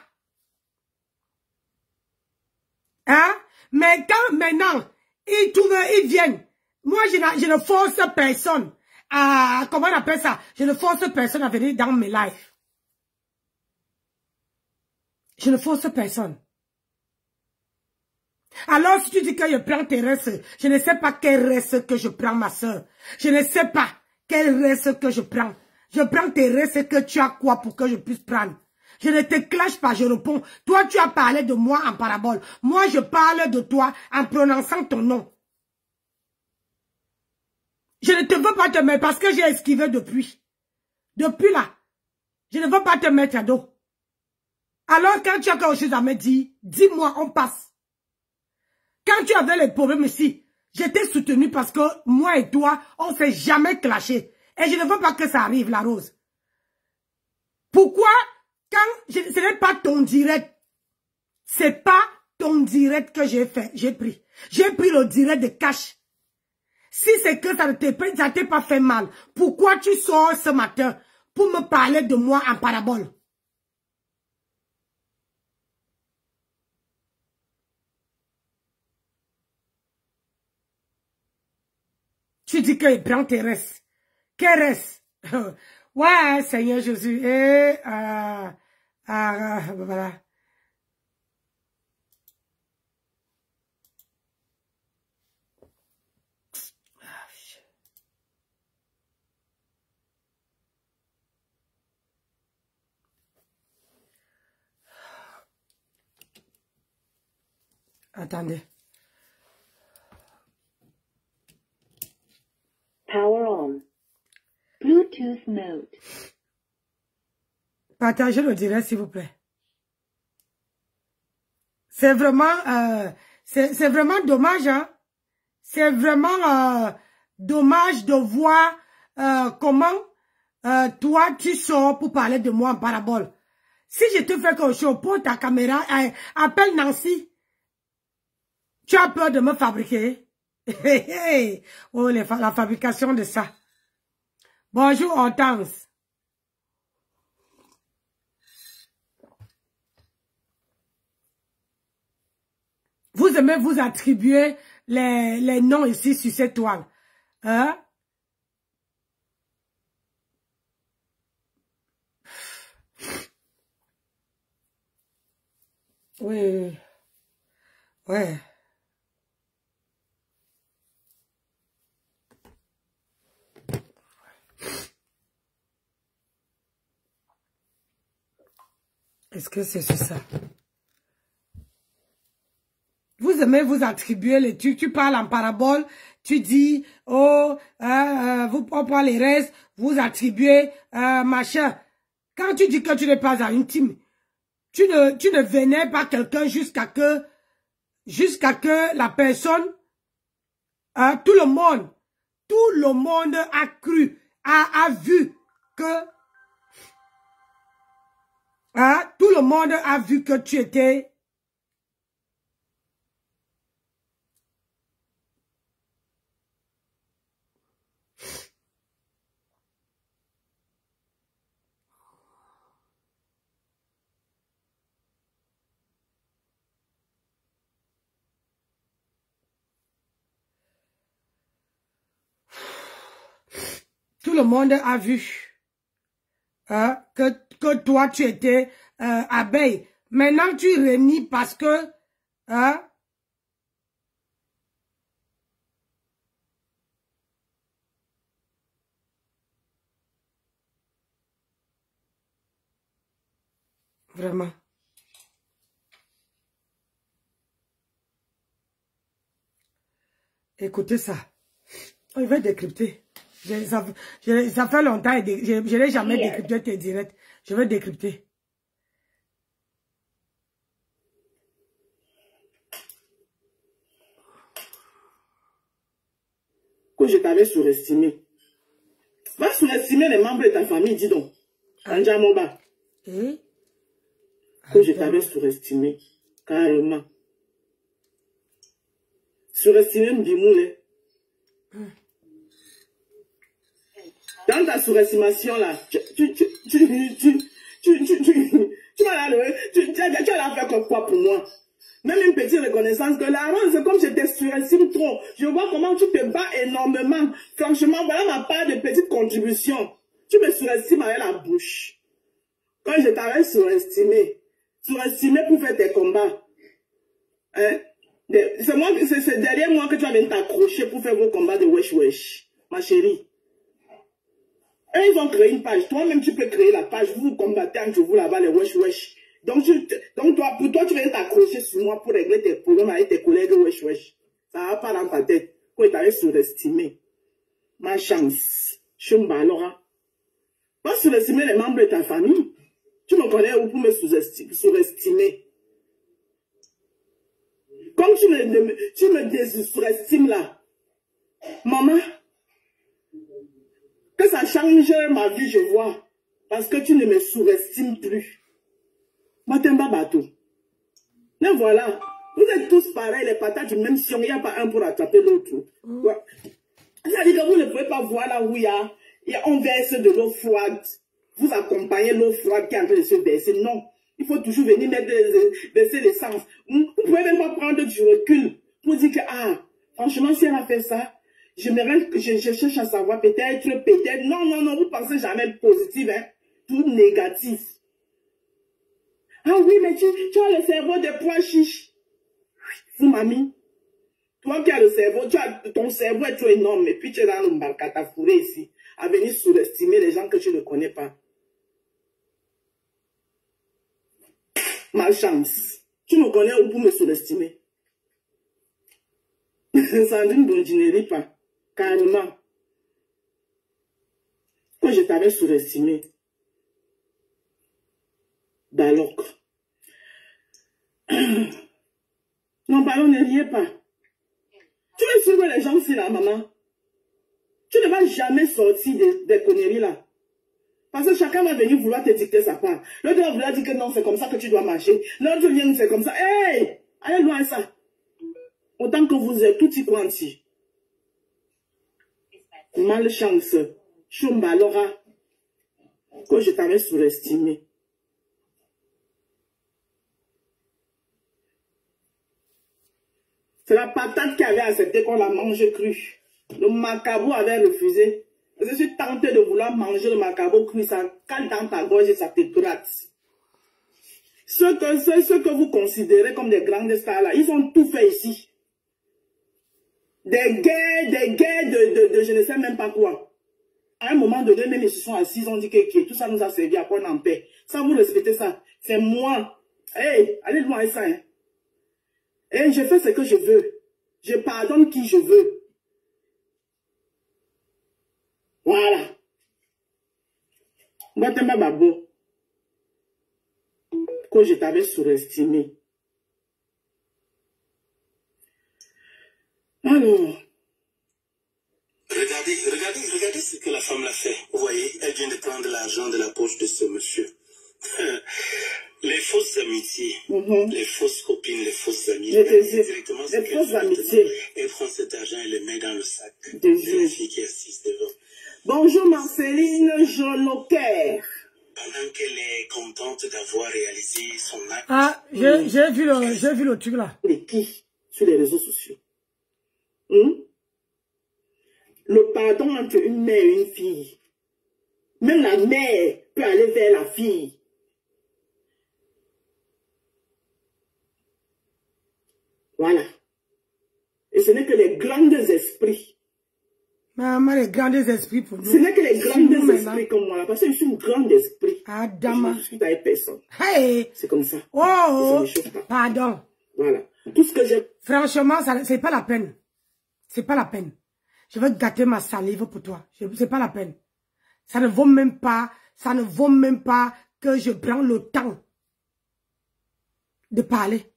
Hein? Mais quand maintenant, ils viennent, moi je ne force personne à, comment on appelle ça? Je ne force personne à venir dans mes lives. Je ne force personne. Alors si tu dis que je prends tes restes, je ne sais pas quel reste que je prends, ma soeur. Je ne sais pas quel reste que je prends. Je prends tes restes, que tu as quoi pour que je puisse prendre? Je ne te clash pas, je réponds. Toi, tu as parlé de moi en parabole. Moi, je parle de toi en prononçant ton nom. Je ne te veux pas te mettre parce que j'ai esquivé depuis. Depuis là, je ne veux pas te mettre à dos. Alors, quand tu as quelque chose à me dire, dis-moi, on passe. Quand tu avais les problèmes ici, j'étais soutenu parce que moi et toi, on ne s'est jamais clashé. Et je ne veux pas que ça arrive, la Rose. Pourquoi? Quand ce n'est pas ton direct, c'est pas ton direct que j'ai pris. J'ai pris le direct de Cash. Si c'est que ça ne t'est pas fait mal, pourquoi tu sors ce matin pour me parler de moi en parabole? Tu dis qu'il prend tes restes. Quel reste? Ouais, Seigneur Jésus. Voilà. Attendez. Power on. Bluetooth mode. Partagez le direct, s'il vous plaît. C'est vraiment dommage, hein. C'est vraiment dommage de voir comment toi, tu sors pour parler de moi en parabole. Si je te fais quelque chose, prends ta caméra, appelle Nancy. Tu as peur de me fabriquer? Oh, la fabrication de ça. Bonjour, Hortense. Vous aimez vous attribuer les noms ici sur cette toile. Hein? Oui. Ouais. Est-ce que c'est ça? Vous aimez vous attribuer les trucs, tu parles en parabole, tu dis, oh, on prend les restes, vous attribuez, machin. Quand tu dis que tu n'es pas intime, tu ne vénères pas quelqu'un jusqu'à que la personne, tout le monde a cru, a vu que, tout le monde a vu que tu étais. Tout le monde a vu que toi, tu étais abeille. Maintenant, tu renies parce que... Vraiment. Écoutez ça. Il va décrypter. Ça fait longtemps, je n'ai jamais décrypté tes directs. Je vais décrypter. Que je t'avais surestimé. Va surestimer les membres de ta famille, dis donc. Anja Moba. Que je t'avais surestimé. Carrément. Surestimer Mbimoule. Dans ta surestimation là, tu vas la faire comme quoi pour moi? Même une petite reconnaissance que la rose, c'est comme je te surestime trop. Je vois comment tu te bats énormément. Franchement, voilà ma part de petite contribution. Tu me surestimes avec la bouche. Quand je t'avais surestimé pour faire tes combats. Hein? C'est derrière moi que tu vas venir t'accrocher pour faire vos combats de wesh wesh. Ma chérie. Eux, ils ont créé une page. Toi-même, tu peux créer la page. Vous combattez entre vous là-bas, les wesh wesh. Donc, pour toi, tu viens t'accrocher sur moi pour régler tes problèmes avec tes collègues wesh wesh. Ça va pas dans ta tête. Quand tu t'avais surestimé. Ma chance. Chumba, Laura. Pas surestimer les membres de ta famille. Tu me connais où pour me surestimer. Comme tu me désurestimes là. Maman. Que ça change ma vie, je vois. Parce que tu ne me surestimes plus. Matemba bateau. Mais voilà. Vous êtes tous pareils, les patates du même sion. Il n'y a pas un pour attraper l'autre. Ça dit que vous ne pouvez pas voir là où on verse de l'eau froide. Vous accompagnez l'eau froide qui est en train de se verser. Non. Il faut toujours venir baisser l'essence. Vous ne pouvez même pas prendre du recul pour dire que, franchement, si elle a fait ça, je cherche à savoir, peut-être. Non, vous pensez jamais positif, hein. Tout négatif. Ah oui, mais tu as le cerveau de pois chiche. Vous, mamie. Toi qui as le cerveau, ton cerveau est trop énorme, et puis tu es dans le mbalkata fourré ici, à venir surestimer les gens que tu ne connais pas. Malchance. Tu me connais où pour me surestimer? Sandrine Bondinerie pas. Carrément. Quand je t'avais surestimé. Balok. Non, pardon, ne riez pas. Tu veux suivre les gens ici là, maman? Tu ne vas jamais sortir des conneries là. Parce que chacun va venir vouloir te dicter sa part. L'autre va vouloir dire que non, c'est comme ça que tu dois marcher. L'autre vient, c'est comme ça. Hey! Allez loin ça. Autant que vous êtes tout y quanti. Malchance. Chumba, Laura. Quand je t'avais surestimé. C'est la patate qui avait accepté qu'on la mange crue. Le macabo avait refusé. Je suis tenté de vouloir manger le macabo cru, ça cale dans ta gorge et ça te gratte. Ceux que vous considérez comme des grandes stars là, ils ont tout fait ici. Des guerres de je ne sais même pas quoi. À un moment donné, même ils se sont assis, ils ont dit que tout ça nous a servi à prendre en paix. Ça, vous respectez ça. C'est moi. Hey, allez loin avec ça. Hein. Et je fais ce que je veux. Je pardonne qui je veux. Voilà. Batema Babo. Quand je t'avais surestimé. Alors. Regardez ce que la femme l'a fait. Vous voyez, elle vient de prendre l'argent de la poche de ce monsieur. Les fausses amitiés, les fausses copines, les fausses amies. Directement, les fausses amitiés. Elle prend cet argent et le met dans le sac de la fille qui est assise devant. Bonjour Marceline Joloker. Pendant qu'elle est contente d'avoir réalisé son acte. Ah, j'ai vu le truc là. Qui sur les réseaux sociaux. Le pardon entre une mère et une fille. Même la mère peut aller vers la fille. Voilà. Et ce n'est que les grands esprits Maman, les grands esprits pour nous. Ce n'est que les grands esprits comme moi, parce que je suis un grand esprit. Adama. Je suis avec personne. Hey! C'est comme ça. Oh! Ça me chauffe pas. Pardon. Voilà. Tout ce que j'ai. Franchement, c'est pas la peine. C'est pas la peine. Je vais gâter ma salive pour toi. C'est pas la peine. Ça ne vaut même pas que je prends le temps de parler.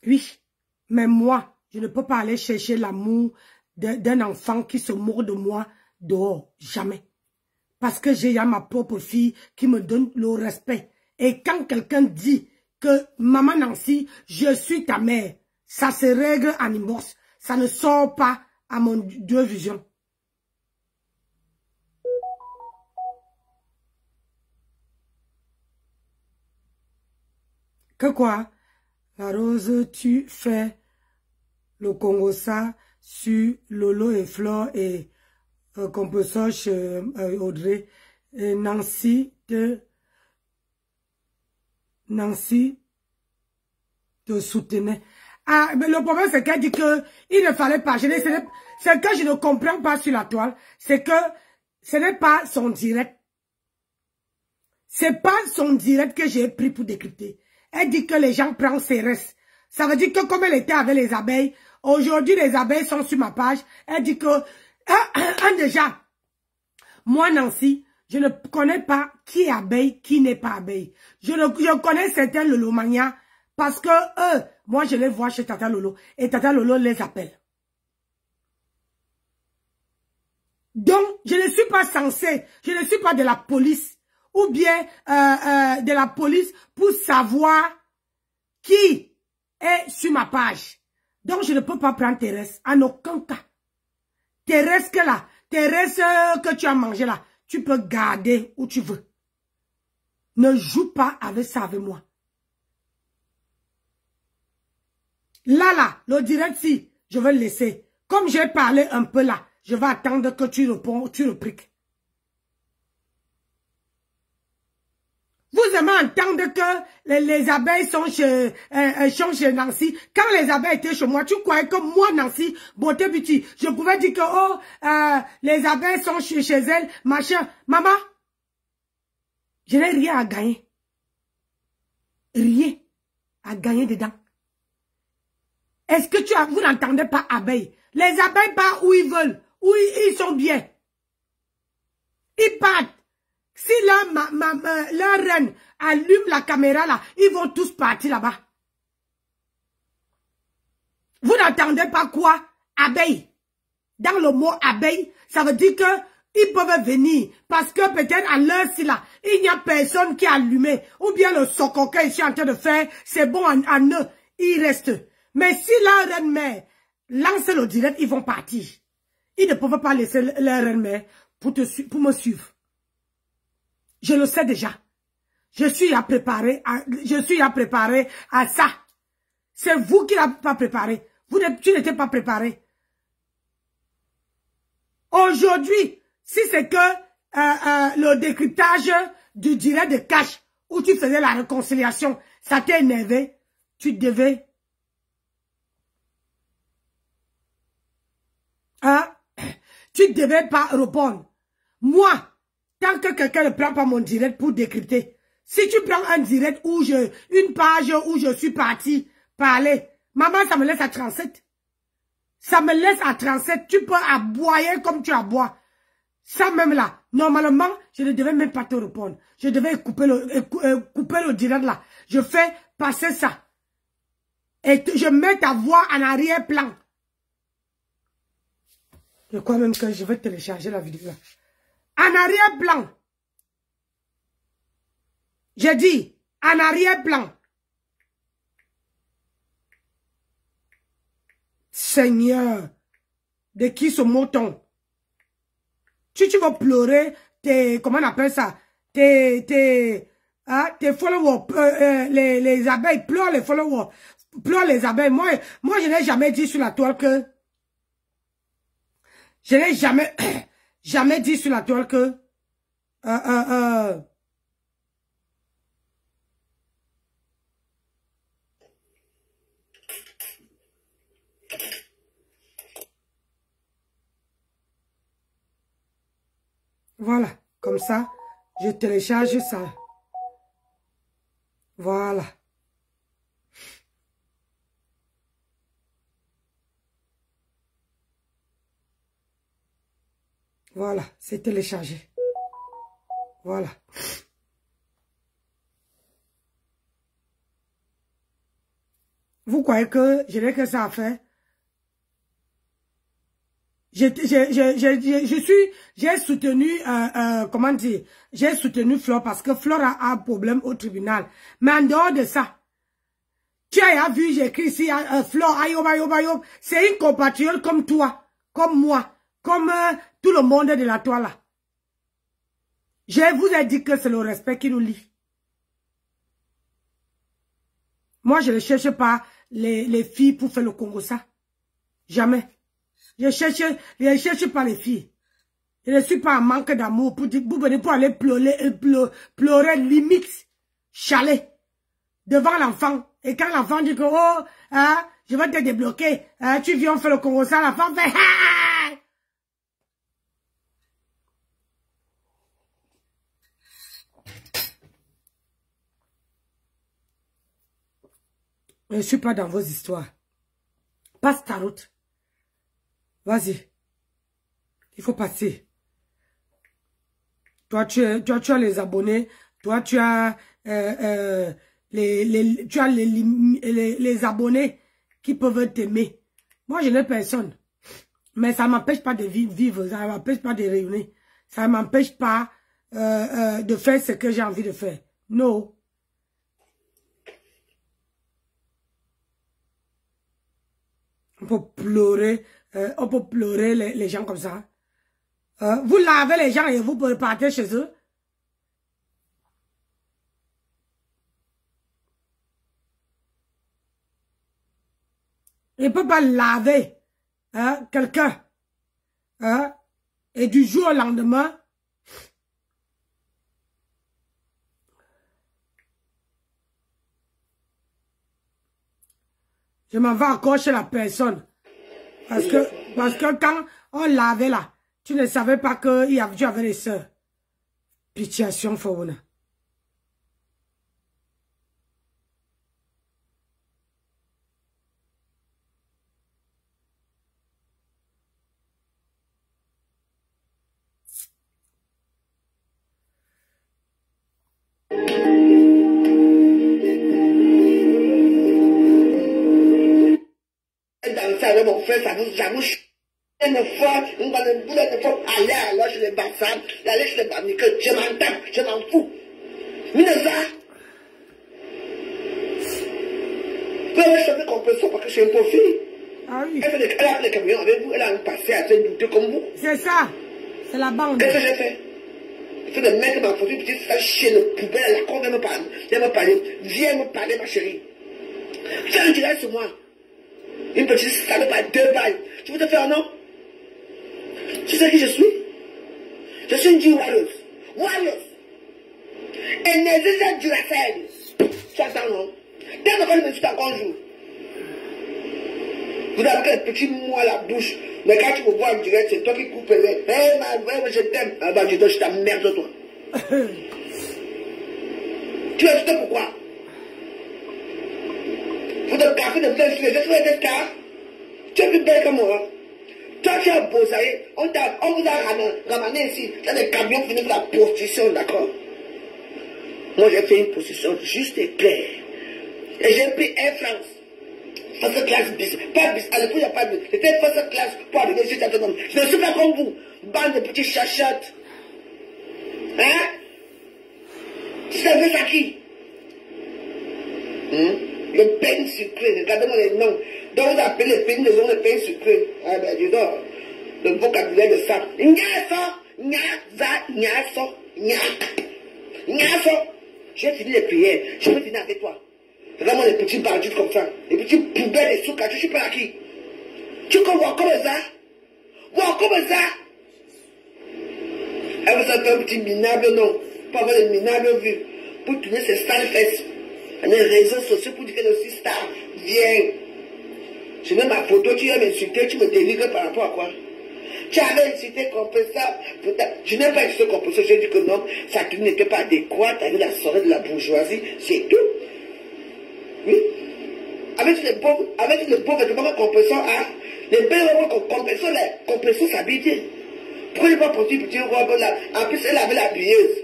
Oui, mais moi, je ne peux pas aller chercher l'amour d'un enfant qui se moque de moi dehors. Jamais. Parce que j'ai ma propre fille qui me donne le respect. Et quand quelqu'un dit que maman Nancy, je suis ta mère, ça se règle en divorce. Ça ne sort pas à mon deux visions. Que quoi? La rose, tu fais le Congo ça sur Lolo et Flore et Composoche Audrey et Nancy te soutenait. Ah, mais le problème c'est qu'elle dit que il ne fallait pas. Ce que je ne comprends pas sur la toile, c'est que ce n'est pas son direct. C'est pas son direct que j'ai pris pour décrypter. Elle dit que les gens prennent ses restes. Ça veut dire que comme elle était avec les abeilles, aujourd'hui les abeilles sont sur ma page. Elle dit que, déjà, moi Nancy, je ne connais pas qui est abeille, qui n'est pas abeille. Je connais certains Lolomania parce que eux, moi je les vois chez Tata Lolo et Tata Lolo les appelle. Donc, je ne suis pas censée, je ne suis pas de la police ou bien de la police pour savoir qui est sur ma page. Donc, je ne peux pas prendre tes restes, en aucun cas. Tes restes là, tes restes que tu as mangé là, tu peux garder où tu veux. Ne joue pas avec ça avec moi. Là, le direct, si, je vais le laisser. Comme j'ai parlé un peu là, je vais attendre que tu réponds, tu repliques. Vous aimez entendre que les abeilles sont chez Nancy. Quand les abeilles étaient chez moi, tu croyais que moi, Nancy, beauté petit, je pouvais dire que, oh, les abeilles sont chez elles, machin. Maman, je n'ai rien à gagner. Rien à gagner dedans. Est-ce que vous n'entendez pas abeilles? Les abeilles partent où ils veulent, où ils sont bien. Ils partent. Si leur reine allume la caméra là, ils vont tous partir là-bas. Vous n'entendez pas quoi? Abeille. Dans le mot abeille, ça veut dire que ils peuvent venir. Parce que peut-être à l'heure-ci là, il n'y a personne qui a allumé. Ou bien le socoquin ici en train de faire, c'est bon en eux, ils restent. Mais si leur reine mère lance le direct, ils vont partir. Ils ne peuvent pas laisser leur reine mère pour me suivre. Je le sais déjà. Je suis à préparer à ça. C'est vous qui l'avez pas préparé. Tu n'étais pas préparé. Aujourd'hui, si c'est que le décryptage du direct de cash où tu faisais la réconciliation, ça t'a énervé, tu devais... tu ne devais pas répondre. Moi, tant que quelqu'un ne prend pas mon direct pour décrypter, si tu prends un direct où une page où je suis parti parler, maman, ça me laisse à 37. Ça me laisse à 37. Tu peux aboyer comme tu aboies. Ça même là, normalement, je ne devais même pas te répondre. Je devais couper le direct là. Je fais passer ça. Et je mets ta voix en arrière-plan. Je crois même que je vais télécharger la vidéo là. En arrière-plan. J'ai dit, en arrière-plan. Seigneur, de qui ce mouton? Tu vas pleurer comment on appelle ça? Tes followers, les abeilles, pleurent les followers, pleurent les abeilles. Moi, je n'ai jamais dit sur la toile que, je n'ai jamais dit sur la toile que, Voilà, comme ça, je télécharge ça. Voilà. Voilà, c'est téléchargé. Voilà. Vous croyez que je n'ai que ça à faire? J'ai soutenu, comment dire, j'ai soutenu Flore parce que Flore a un problème au tribunal. Mais en dehors de ça, tu as vu, j'ai écrit ici, Flore, ayob, ayob, ayob, c'est une compatriote comme toi, comme moi, comme tout le monde de la toile là. Je vous ai dit que c'est le respect qui nous lie. Moi, je ne cherche pas les filles pour faire le Congo ça. Jamais. Je cherche pas les filles. Je ne suis pas en manque d'amour pour venir pour aller pleurer limite, chalet, devant l'enfant. Et quand l'enfant dit que, oh, je vais te débloquer, tu viens faire le Congo ça, l'enfant fait, ah! Je ne suis pas dans vos histoires. Passe ta route. Vas-y. Il faut passer. Toi, tu as les abonnés. Toi, tu as les abonnés qui peuvent t'aimer. Moi, je n'ai personne. Mais ça ne m'empêche pas de vivre. Ça ne m'empêche pas de réunir. Ça ne m'empêche pas de faire ce que j'ai envie de faire. Non. On peut pleurer les gens comme ça. Vous lavez les gens et vous pouvez partir chez eux. Il ne peut pas laver quelqu'un. Et du jour au lendemain, je m'en vais encore chez la personne. Parce que quand on lavait là, tu ne savais pas que tu avais les sœurs. Pitiation, Fauna. Avec mon frère, ça vous une fois, aller alors chez les Bassam, aller chez les Bamniques, je m'en tape, je m'en fous. Mineza. Je savais qu'on peut ça parce que c'est un profil. Ah oui. Elle a fait les camions avec vous, elle a un passé à se douter comme vous. C'est ça. C'est la bande. Qu'est-ce que j'ai fait? Il faut de mettre ma photo, petite sale chienne de poubelle, la con, viens me parler. Viens me parler, ma chérie. Fais un direct sur moi. Une petite salope à 2 balles. Tu veux te faire un nom? Tu sais qui je suis? Je suis une G Warriors. Warriors. Et Nézézé du Raphaël. Tu attends, non? Dès que je me suis encore un jour. Vous avez quel petit mot à la bouche. Mais quand tu me vois en direct, c'est toi qui coupes les. Hé, ma vraie, je t'aime. Ah bah, je t'emmerde, toi. Tu as fait pourquoi? Vous te café de plein sur les autres car tu es plus belle que moi. Toi, tu as beau, ça y est, on vous a ramené ici dans des camions finis pour la prostitution, d'accord? Moi, j'ai fait une prostitution juste et claire. Et j'ai pris Air France. First class bis. Pas bis. À l'époque, il n'y a pas de bis. C'était first class pour arriver chez cet homme. Je ne suis pas comme vous. Bande de petits chachottes. Hein? Tu savais ça qui? Le pain sucré, regardez-moi les noms. Donc vous appelez les pains, les noms de pain sucré. Ah ben dis donc, le vocabulaire de ça. J'ai fini les prières, je vais finir avec toi. Regarde-moi les petits bandits comme ça, les petits poubelles et soukas, je suis pas à qui. Tu vois comme ça? Vois comme ça? Elle vous a fait un petit minable, non? Pas avoir les minables vus. Pour tourner ses sales fesses. Les réseaux sociaux pour dire qu'elle est aussi star. Viens. Je mets ma photo, tu viens m'insulter, tu me délivres par rapport à quoi? Tu avais incité compresseur. Je n'ai pas incité compresseur. J'ai dit que non, sa tenue n'était pas adéquate avec la soirée de la bourgeoisie. C'est tout. Oui. Avec les beaux vêtements que compresseur a, les belles robes que compresseur s'habille bien. Pourquoi il va porter une petite robe là? En plus, elle avait l'habilleuse.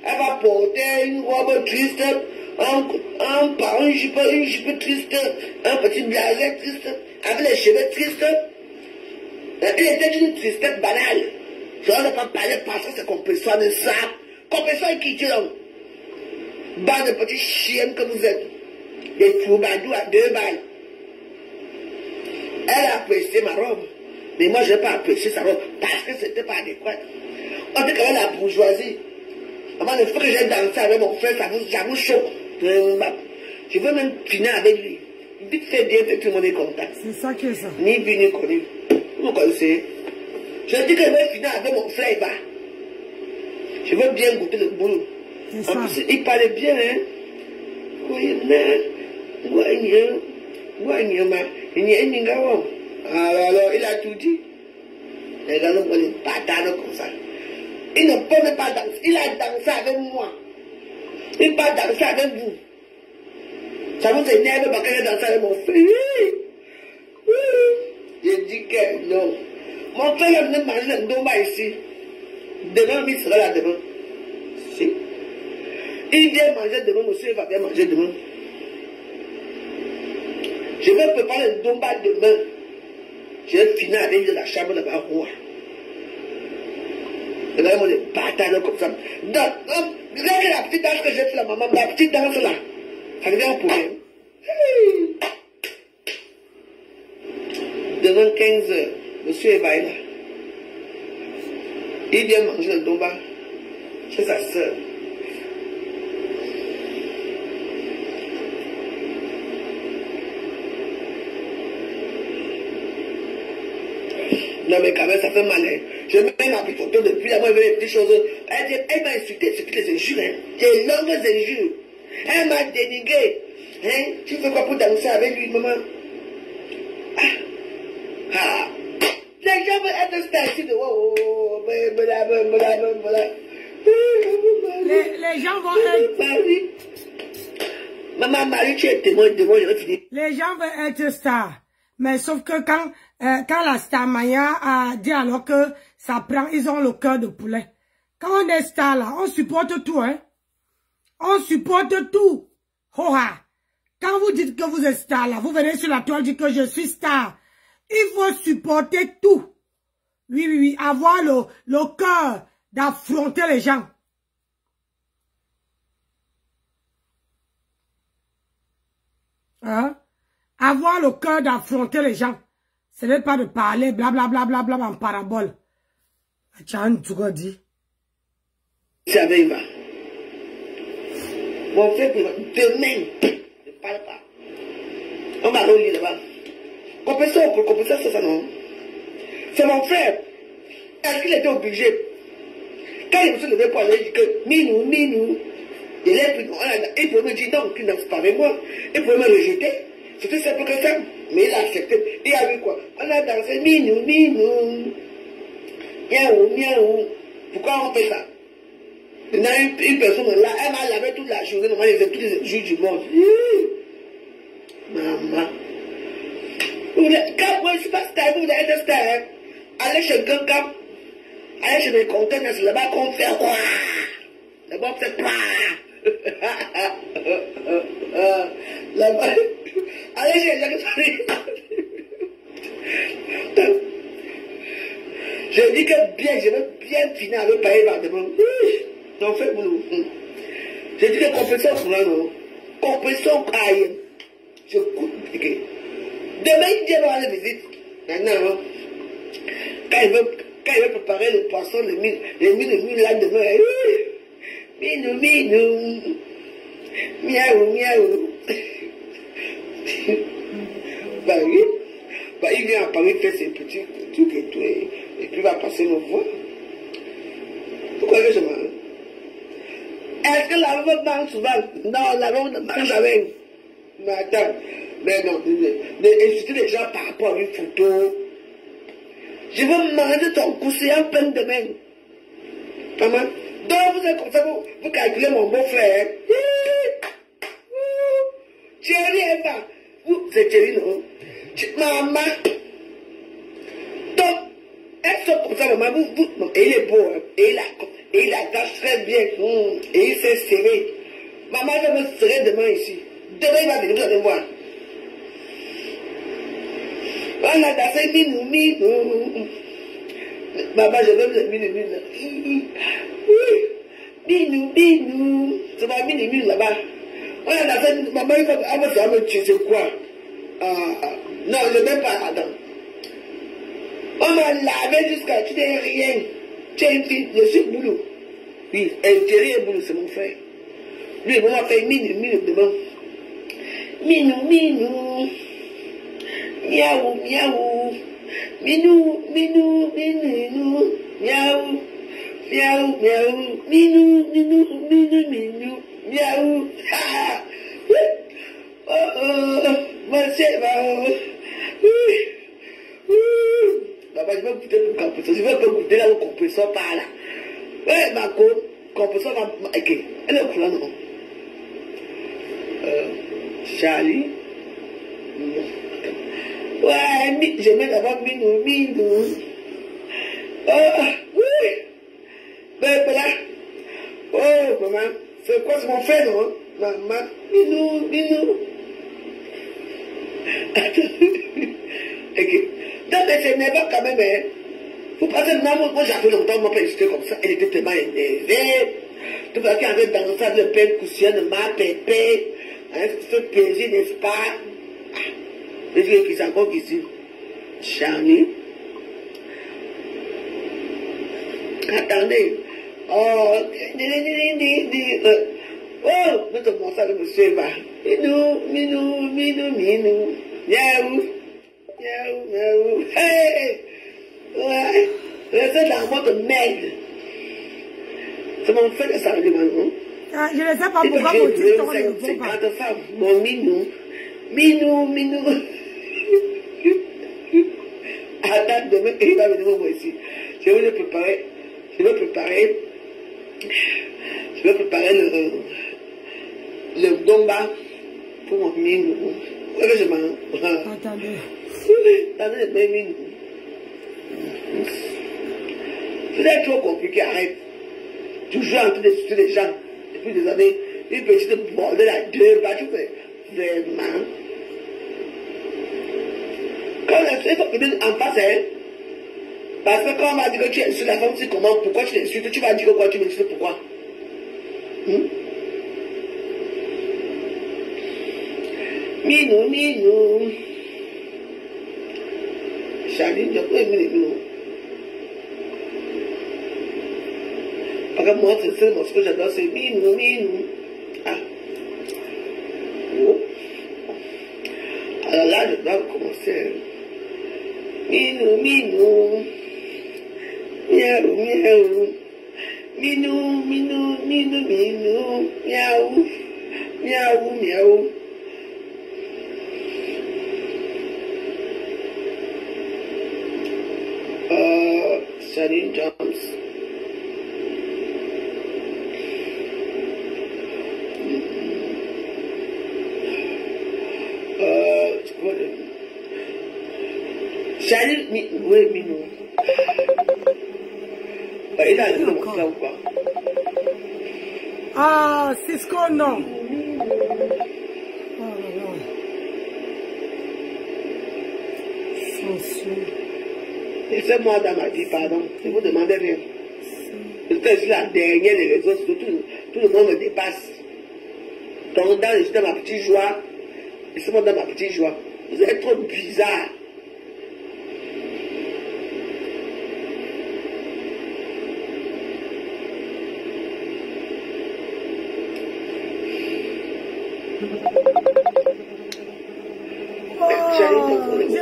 Elle va porter une robe triste, une jupe triste, un petit blazer triste, avec les cheveux tristes. Elle était d'une tristesse banale. Je ne vais pas parler parce que c'est compresseur de ça. Compresseur est qui, tu l'as? Bande de petits chiens que vous êtes. Des troubadours à 2 balles. Elle a apprécié ma robe. Mais moi, je n'ai pas apprécié sa robe parce que c'était pas adéquat. On dit qu'avec la bourgeoisie, avant le fait que j'ai dansé avec mon frère, ça vous choque. Je veux même finir avec lui. Vite fait bien, tout le monde est content. C'est ça qui est ça. Ni vu ni connu. Vous me connaissez. Je dis que je vais finir avec mon frère bas. Je veux bien goûter le boulot. En plus, il parlait bien, hein. Oui, mais. Alors, il a tout dit. Les gars ont les patates comme ça. Il ne peut même pas danser. Il a dansé avec moi. Il ne peut pas danser avec vous. Ça vous énerve parce que j'ai dansé avec mon frère. Oui. J'ai dit que non. Mon frère est venu manger le domba ici. Demain, il sera là demain. Si. Il vient manger demain, monsieur, il va bien manger demain. Je vais préparer le domba demain. Je vais finir avec la chambre de ma roi. Et là, on est bâtard comme ça. Donc, regardez la petite danse que j'ai fait la maman, la petite danse là. Ça devient pour elle. Demain 15h, monsieur Eva est là. Il vient manger le domba chez sa soeur. Non mais quand même ça fait mal. Hein. Je mets ma petite photo depuis là, moi je veux les petites choses. Elle m'a insulté, c'est toutes les injures. Hein. Des longues injures. Elle m'a dénigré. Hein? Tu fais quoi pour danser avec lui, maman? Les gens veulent être statiques de les gens vont être... Maman, Marie, tu es témoin de moi, je vais finir. Les gens veulent être stars. Mais sauf que quand la star Maya a dit alors que ça prend, ils ont le cœur de poulet. Quand on est star là, on supporte tout, hein. On supporte tout. Hoha. Quand vous dites que vous êtes star là, vous venez sur la toile dire que je suis star. Il faut supporter tout. Oui. Avoir le cœur d'affronter les gens. Hein? Avoir le cœur d'affronter les gens. Ce n'est pas de parler blablabla en parabole. Tchan, tu as dit. Ça va. Mon frère, demain, ne parle pas. On va aller là-bas. Compresseur, c'est ça, non? C'est mon frère. Est-ce qu'il était obligé? Quand il me suis levé pour aller, il dit que Minou. Il pouvait me dire non, qu'il ne danse pas avec moi. Il pouvait me rejeter. C'était simple que ça. Mais il a accepté. Il a vu quoi? On a dansé Minou. Miaou. Pourquoi on fait ça? Il y a une personne là, elle m'a lavé toute la journée, normalement, il faisait tous les jours du monde. Maman. Quand moi je suis pas star, vous voulez être star, hein? Allez chez quelqu'un, allez chez mes conteneurs, c'est là-bas qu'on fait quoi? Là-bas on fait quoi? Là-bas, allez chez les gens. Je dis que bien, je veux bien finir avec Paris Vardement. Non, fait boulot. Je dis que compétition pour là, non? Compétition caille. Je coupe. Demain, il vient voir la visite. Maintenant, quand il veut préparer le poisson, les mille là demain. Minou. Miaou. Bah oui. Bah, il vient à Paris faire ses petits trucs et tout. Et puis il va passer me voir. Pourquoi je m'en... Est-ce que la robe mange souvent? Non, la robe ne mange jamais. Mais attends. Mais non, mais insulter les gens par rapport à une photo. Je veux manger ton coussin plein de main. Maman, donc vous êtes comme ça, vous calculez mon beau-frère. Thierry est pas. C'est Thierry, non? Maman. Donc, elles sont comme ça, maman. Et il est beau, hein? Et il attache très bien. Et il s'est serré. Maman, je me serrer demain ici. Demain, il va venir, vous allez voir. On a dansé minou. Maman, je veux le minou. Minou. C'est pas minou là-bas. On a dansé, maman, il va me tuer, c'est quoi? Non, je ne vais pas, attends. On m'a lavé jusqu'à tu n'es rien. Tu es une fille, je suis boulot. Oui, Thierry est boulot, c'est mon frère. Lui, il m'a fait minou demain. Minou. Miaou. Minou. Miaou. Minou. Miaou. Monsieur, Papa, je vais goûter pour compresseur. Je vais pas goûter là au compresseur par là. Ouais, ma compresseur va. Ok, elle est couleur, non? Charlie. Ouais, je mets d'abord minou. Oui. Ben, voilà. Oh, maman. C'est quoi, c'est mon frère, non? Maman. Minou. Ok. Donc, c'est nerveux quand même, hein. Vous pensez, moi, j'avais longtemps, mon père, j'étais comme ça. Elle était tellement énervée. Tout le monde qui avait dansé avec le père cousin de ma pépé. Hein, ce plaisir, n'est-ce pas? Je dis qu'ils sont encore ici. Charlie. Attendez. Oh, nous te montrons le monsieur là. Minou. Miaou. Hey! Ouais! Restez dans votre merde. C'est mon frère de ça, le maintenant. Je ne sais pas pourquoi mon titre ne répond pas. Mon minou. Attends, demain, il va venir moi ici. Je vais préparer le domba pour mon minou. Attendez. Vous êtes trop compliqué, arrête. Toujours en train d'insulter les gens depuis des années. Une petite bordel à deux, bah tu fais vraiment. Quand il faut que tu en face, hein. Parce que quand on va dire que tu insultes la femme, c'est comment, pourquoi tu l'insultes, tu vas dire quoi, tu m'insultes, pourquoi? Minou. Charlie, je peux aimer les minou. Parce que moi, c'est ce que j'adore, c'est minou. Ah. Oh. Alors là, je dois commencer. Minou. Miaou. Minou. Miaou. Charlie Jones. Charlie, oui, Minou. Il a dit comme ça ou quoi? Ah, Cisco, non. Oh là là. Censure. Laissez-moi dans ma vie, pardon. Je vous demandais rien. Je suis la dernière des réseaux sociaux. Tout le monde me dépasse. Donc, je suis dans ma petite joie. Laissez-moi dans ma petite joie. Vous êtes trop bizarre.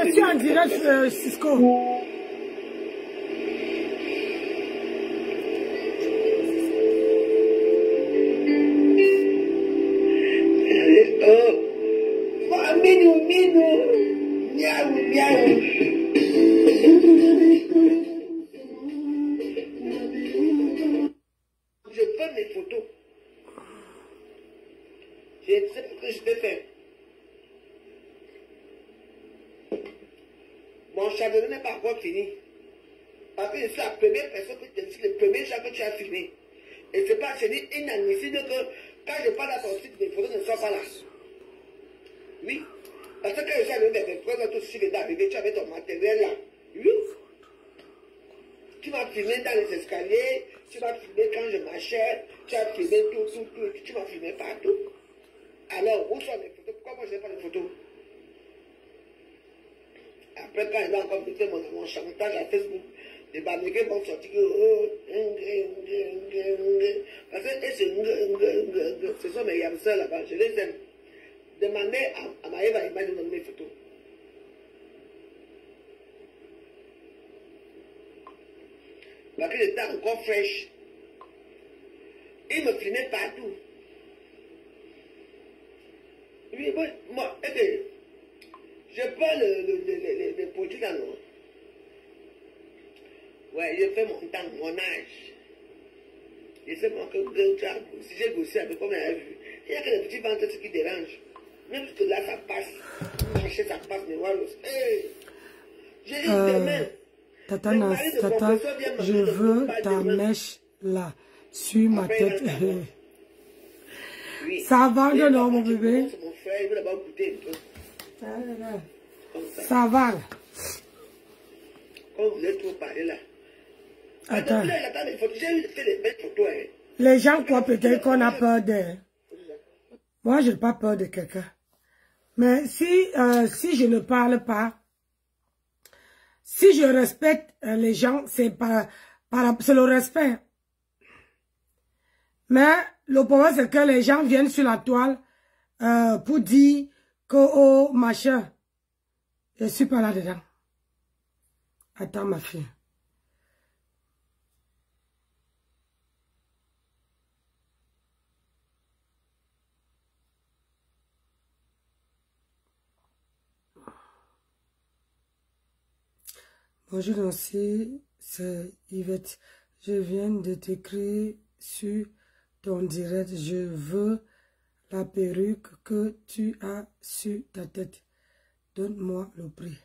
Je suis en direct, Cisco. Minou. Miaou. Mon chardonnay n'est pas encore fini. Parce que c'est la première personne c'est le premier chat que tu as filmé. Et c'est pas inadmissible que quand je parle à ton site, mes photos ne sont pas là. Oui. Parce que quand je suis arrivé vers mes frères, tout ce qui est arrivé, tu avais ton matériel là. Oui. Tu m'as filmé dans les escaliers, tu m'as filmé quand je marchais, tu as filmé tout, tu m'as filmé partout. Alors, où sont les photos? Pourquoi moi je n'ai pas de photos? Après, quand il a encore fait mon chantage à Facebook, les Baméricains vont sortir que parce que ce sont mes yamseurs là-bas, je les aime. Demandez à Maëva Ima de donner mes photos. Parce que j'étais encore fraîche. Il me filmait partout. Oui, moi, je prends les produits dans l'eau. Ouais, je fais mon temps, mon âge. Je sais moi que si j'ai bossé avec comme elle a vu, il n'y a que les petits ventres qui dérangent. Même que là, ça passe. Marcher, ça passe, mais voilà. J'ai dit demain. Tata, je veux ta mèche là, sur ma tête. Oui. Ça va, non, mon bébé? Mon frère, il veut d'abord goûter un peu. Ça va. Quand vous êtes trop parlé là. Attends. J'ai fait les belles photos. Les gens croient peut-être qu'on a peur d'eux. Moi, je n'ai pas peur de quelqu'un. Mais si je ne parle pas, si je respecte les gens, c'est le respect. Mais le problème, c'est que les gens viennent sur la toile pour dire que, oh, machin, je ne suis pas là-dedans. Attends, ma fille. Bonjour Nancy, c'est Yvette. Je viens de t'écrire sur ton direct. Je veux la perruque que tu as sur ta tête. Donne-moi le prix.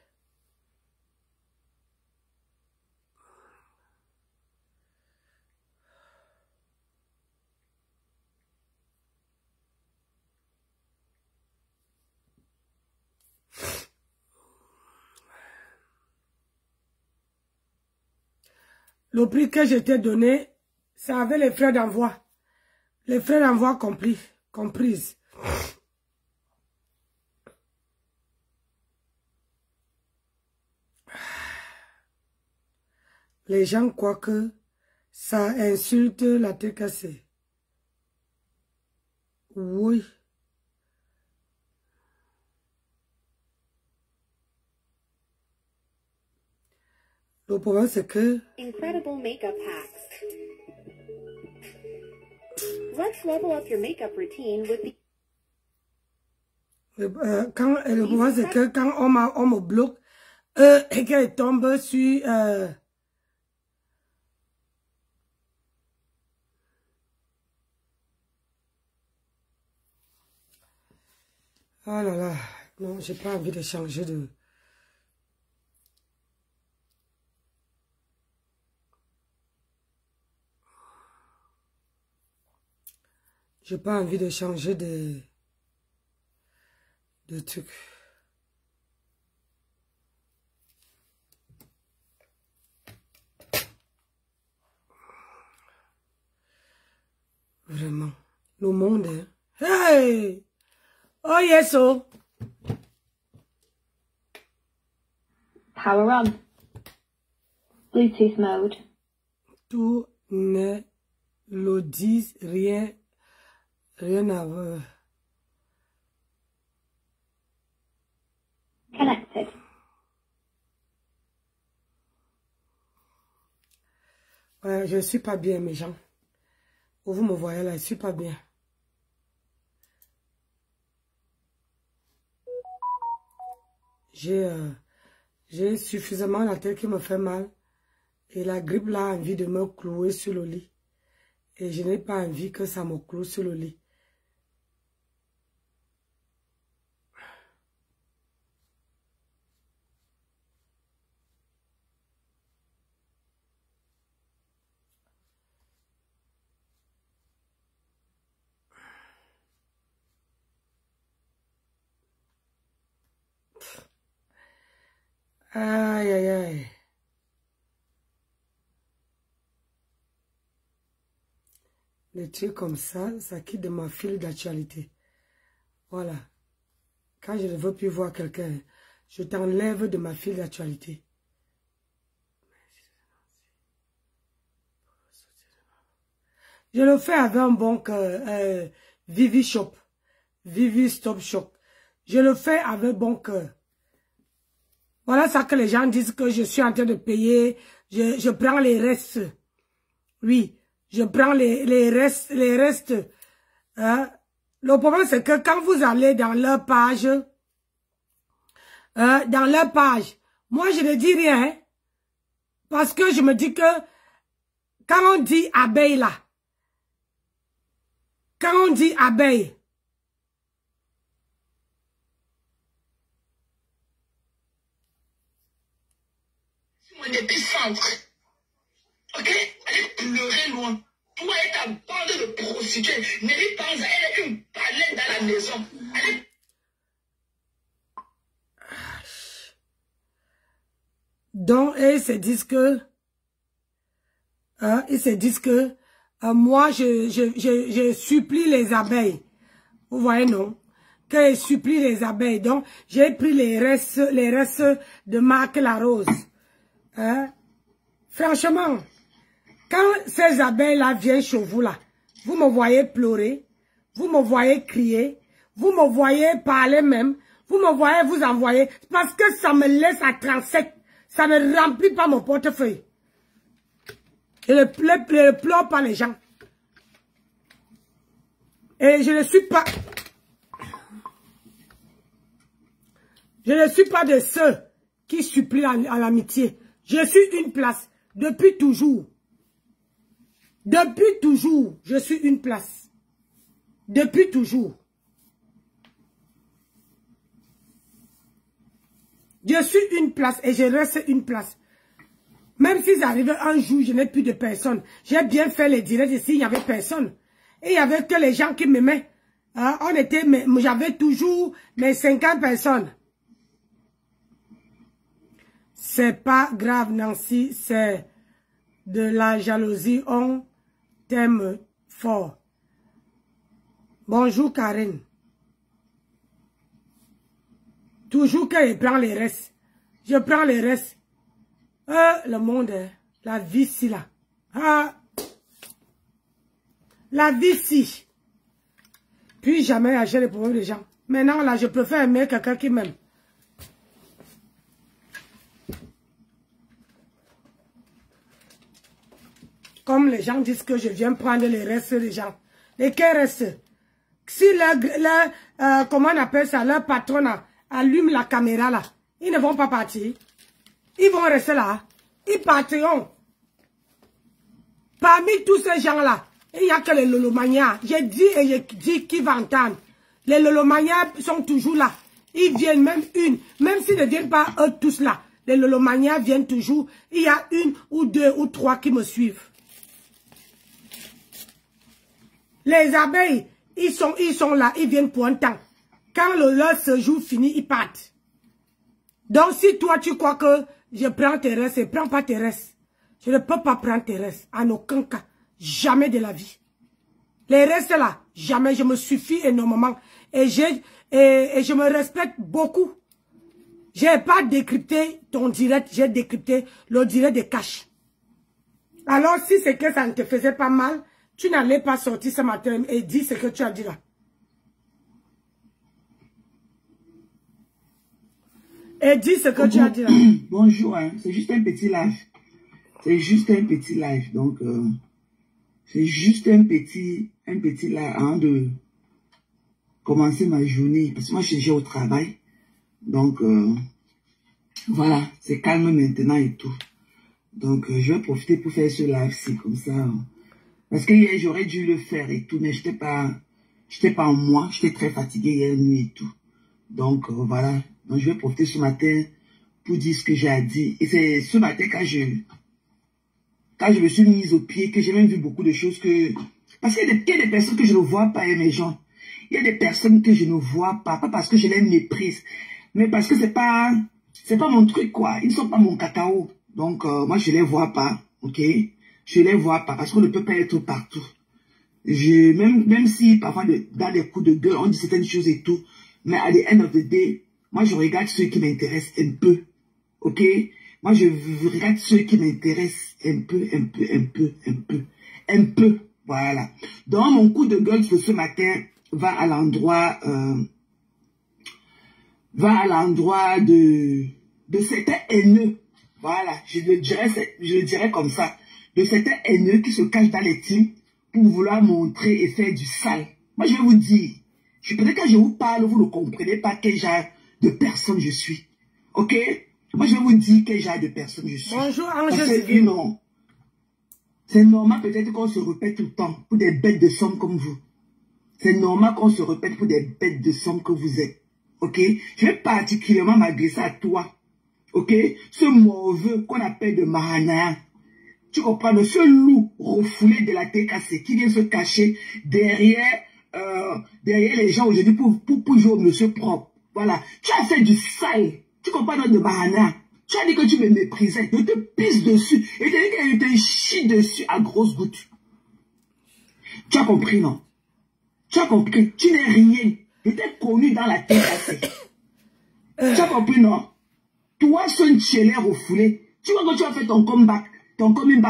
Le prix que je t'ai donné, c'est avec les frais d'envoi. Les frais d'envoi comprises. Les gens croient que ça insulte la tête cassée. Oui. Le problème, c'est que... Incredible makeup hacks. Let's level up your makeup routine with the... le problème, c'est que quand on me bloque et qu'elle tombe sur... Oh là là, non, j'ai pas envie de changer de... J'ai pas envie de changer de truc. Vraiment. Le monde, hein. Hey! Oh yes, oh! Power on. Bluetooth mode. Tout n'est l'audit, rien à voir. Connected. Ouais, je suis pas bien, mes gens. Vous me voyez là, je suis pas bien. J'ai suffisamment la tête qui me fait mal. Et la grippe là a envie de me clouer sur le lit. Et je n'ai pas envie que ça me cloue sur le lit. Aïe, aïe, aïe. Les trucs comme ça quitte de ma file d'actualité. Voilà. Quand je ne veux plus voir quelqu'un, je t'enlève de ma file d'actualité. Je le fais avec un bon cœur. Vivi Shop. Vivi Stop Shop. Je le fais avec bon cœur. Voilà ça que les gens disent que je suis en train de payer. Je prends les restes. Oui, je prends les restes. Hein. Le problème, c'est que quand vous allez dans leur page, moi, je ne dis rien. Hein, parce que je me dis que quand on dit abeille là, quand on dit abeille, mon épicentre, ok? Allez pleurer loin. Toi et ta bande de prostituées, Nelly Panza, elle est une baleine dans la maison. Allez. Donc, ils se disent que, moi, je supplie les abeilles. Vous voyez, non? Que je supplie les abeilles. Donc, j'ai pris les restes de Marc Larose. Hein? Franchement, quand ces abeilles-là viennent chez vous, là, vous me voyez pleurer, vous me voyez crier, vous me voyez parler même, vous me voyez vous envoyer, parce que ça me laisse à 37, ça ne remplit pas mon portefeuille. Et je ne pleure pas les gens. Et je ne suis pas... Je ne suis pas de ceux qui supplient à l'amitié. Je suis une place depuis toujours. Depuis toujours, je suis une place. Depuis toujours. Je suis une place et je reste une place. Même si j'arrive un jour, je n'ai plus de personne. J'ai bien fait les directs ici, il n'y avait personne. Et il n'y avait que les gens qui m'aimaient. Hein, j'avais toujours mes 50 personnes. C'est pas grave, Nancy, c'est de la jalousie. On t'aime fort. Bonjour, Karine. Toujours que je prends les restes. Je prends les restes. Le monde, la vie ici, là. Ah, la vie ici. Puis jamais acheter les problèmes des gens. Maintenant, là, je préfère aimer quelqu'un qui m'aime. Comme les gens disent que je viens prendre les restes des gens. Lesquels restent? Si comment on appelle ça, leur patron allume la caméra là, ils ne vont pas partir. Ils vont rester là. Ils partiront. Parmi tous ces gens-là, il n'y a que les lolomanias. J'ai dit et je dis qui va entendre. Les lolomanias sont toujours là. Ils viennent même s'ils ne viennent pas eux tous là. Les lolomanias viennent toujours. Il y a une ou deux ou trois qui me suivent. Les abeilles, ils sont là, ils viennent pour un temps. Quand leur séjour finit, ils partent. Donc si toi tu crois que je prends tes restes, je ne prends pas tes restes. Je ne peux pas prendre tes restes, en aucun cas. Jamais de la vie. Les restes là, jamais, je me suffis énormément. Et je me respecte beaucoup. Je n'ai pas décrypté ton direct, j'ai décrypté le direct de Cash. Alors si c'est que ça ne te faisait pas mal, tu n'allais pas sortir ce matin et dire ce que tu as dit là. Et dis ce que tu as dit là. Bonjour, hein. C'est juste un petit live. C'est juste un petit live. Donc, c'est juste un petit live avant de commencer ma journée. Parce que moi, je suis déjà au travail. Donc, voilà, c'est calme maintenant et tout. Donc, je vais profiter pour faire ce live-ci comme ça. Parce que hier, j'aurais dû le faire et tout, mais je n'étais pas en moi. J'étais très fatiguée hier nuit et tout. Donc, voilà. Donc, je vais profiter ce matin pour dire ce que j'ai à dire. Et c'est ce matin quand je me suis mise au pied, que j'ai même vu beaucoup de choses que... Parce qu'il y a des personnes que je ne vois pas, mes gens. Il y a des personnes que je ne vois pas parce que je les méprise, mais parce que c'est pas C'est pas mon truc, quoi. Ils ne sont pas mon cacao. Donc, moi, je les vois pas, ok? Je les vois pas, parce qu'on ne peut pas être partout. Même si, parfois, dans des coups de gueule, on dit certaines choses et tout, mais à the end of the day, moi, je regarde ceux qui m'intéressent un peu, ok? Moi, je regarde ceux qui m'intéressent un peu, voilà. Donc, mon coup de gueule de ce matin va à l'endroit de certains haineux. Voilà, je le dirais comme ça. De certains haineux qui se cachent dans les teams pour vouloir montrer et faire du sale. Moi, je vais vous dire, peut-être quand je vous parle, vous ne comprenez pas quel genre de personne je suis. Ok? Moi, je vais vous dire quel genre de personne je suis. Bonjour, Angèle. Non. C'est normal peut-être qu'on se répète tout le temps pour des bêtes de somme comme vous. C'est normal qu'on se répète pour des bêtes de somme que vous êtes. Ok? Je vais particulièrement m'adresser à toi. Ok? Ce morveux qu'on appelle de Mahana. Tu comprends? Ce loup refoulé de la TKC qui vient se cacher derrière les gens aujourd'hui pour jouer au monsieur propre. Voilà. Tu as fait du sale. Tu comprends de Mahana? Tu as dit que tu me méprisais. Je te pisse dessus. Et je te chie dessus à grosses gouttes. Tu as compris, non? Tu as compris? Tu n'es rien. Je t'ai connu dans la TKC. Tu as compris, non? Toi, ce tchelé refoulé, tu vois que tu as fait ton comeback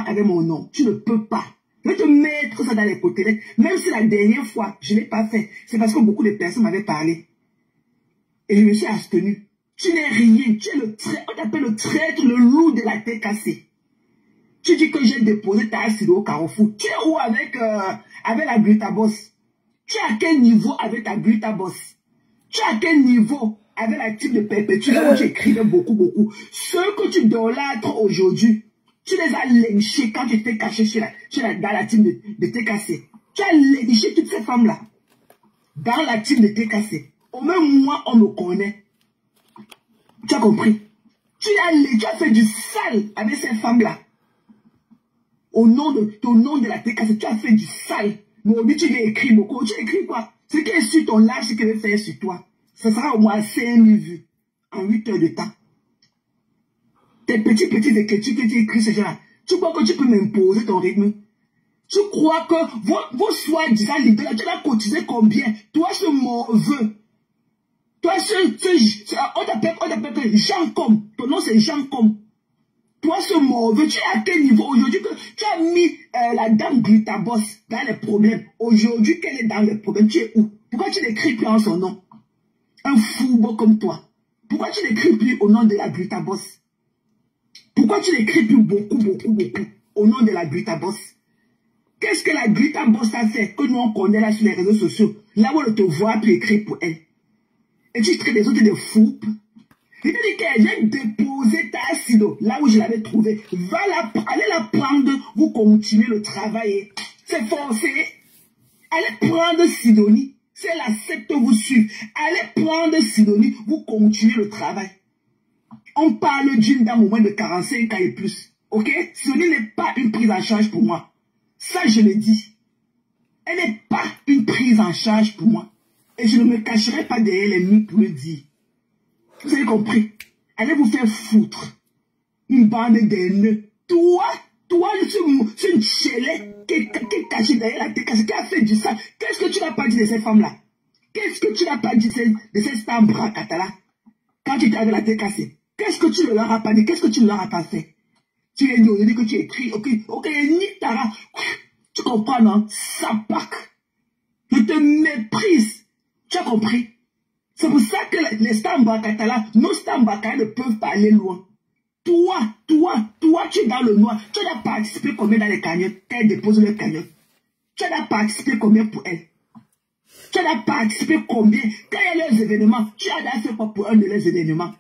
avec mon nom. Tu ne peux pas. Je vais te mettre ça dans les côtés. Même si la dernière fois, je ne l'ai pas fait. C'est parce que beaucoup de personnes m'avaient parlé. Et je me suis abstenu. Tu n'es rien. Tu es le traître. On t'appelle le traître, le loup de la TKC. Tu dis que j'ai déposé ta acide au Carrefour. Tu es où avec la Glutaboss? Tu es à quel niveau avec ta Glutaboss? Tu es à quel niveau avec la type de perpétuelle où tu écrivais beaucoup. Ceux que tu dolâtres aujourd'hui, tu les as lynchés quand tu t'es caché dans la team de TKC. Tu as lynché toutes ces femmes-là dans la team de TKC. Au même moi, on me connaît. Tu as compris? Tu as fait du sale avec ces femmes-là. Au nom de la TKC, tu as fait du sale. Mais aujourd'hui, tu l'as écrit beaucoup. Tu écris quoi? Ce qui est sur ton live, ce qu'il veut faire sur toi. Ce sera au moins 5000 vues en 8 heures de temps. Tes petites écritures que tu écris ce genre-là. Tu crois que tu peux m'imposer ton rythme? Tu crois que vos soi-disant leaders, tu vas cotiser combien? Toi, ce morveux. Toi, on t'appelle Jean Com. Ton nom, c'est Jean Com. Toi, ce morveux, tu es à quel niveau aujourd'hui que tu as mis la dame Glutaboss dans les problèmes? Aujourd'hui, qu'elle est dans les problèmes, tu es où? Pourquoi tu n'écris plus en son nom? Un fourbeau comme toi. Pourquoi tu n'écris plus au nom de la Glutaboss? Pourquoi tu n'écris plus beaucoup au nom de la Glutaboss? Qu'est-ce que la Glutaboss a fait que nous on connaît là sur les réseaux sociaux? Là où on te voit plus écrire pour elle. Et tu traites les autres de fous. Il te dit qu'elle vient déposer ta acido là où je l'avais trouvé. Allez la prendre, vous continuez le travail. C'est forcé. Allez prendre Sidonie. C'est la secte vous suit. Allez prendre Sidonie, vous continuez le travail. On parle d'une dame au moins de 45 ans et plus. Ok? Sidonie n'est pas une prise en charge pour moi. Ça, je le dis. Elle n'est pas une prise en charge pour moi. Et je ne me cacherai pas derrière les murs pour le dire. Vous avez compris? Allez vous faire foutre. Une bande d'haineux. Toi, c'est une chelette qui est cachée derrière la TKC, qui a fait du sang. Qu'est-ce que tu n'as pas dit de cette femme-là? Qu'est-ce que tu n'as pas dit de cette Stambra Katala? Quand tu étais avec la TKC, qu'est-ce que tu ne leur as pas dit? Qu'est-ce que tu ne leur as pas fait? Tu viens de dire que tu écris, ok, nique Tara. Tu comprends, non? Sapak. Je te méprise. Tu as compris? C'est pour ça que les Stambra Katala, nos Stambra ne peuvent pas aller loin. Toi, tu es dans le noir. Tu as participé combien dans les cagnottes? Qu'elle dépose le cagnotte. Tu as participé combien pour elle? Tu as participé combien? Quand il y a les événements, tu as fait quoi pour un de les événements?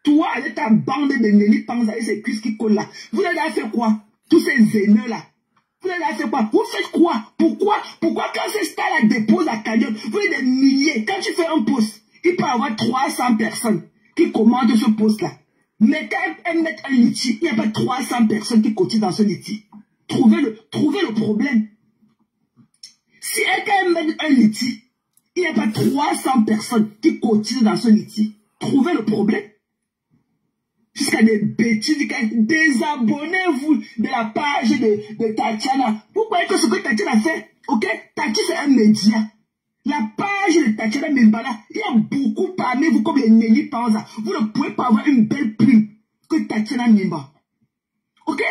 Toi, avec ta bande de Nelly Panza et ces cuisses qui collent là, vous avez fait quoi? Tous ces haineux là. Vous avez fait quoi? Vous faites quoi? Pourquoi quand ces stars-là déposent la cagnotte, vous avez des milliers. Quand tu fais un post, il peut y avoir 300 personnes qui commandent ce post-là. Mais quand elles mettent un litige, il n'y a pas 300 personnes qui cotisent dans ce litige. Trouvez le problème. Si elles mettent un litige, il n'y a pas 300 personnes qui cotisent dans ce litige. Trouvez le problème. Jusqu'à des bêtises. Désabonnez-vous de la page de Tatiana. Vous croyez que ce que Tatiana fait, ok? Tati, c'est un média. La page de Tatiana Membala, il y a beaucoup parmi vous comme les Nelly Panza. Vous ne pouvez pas avoir une belle plume que Tatiana Memba. Ok?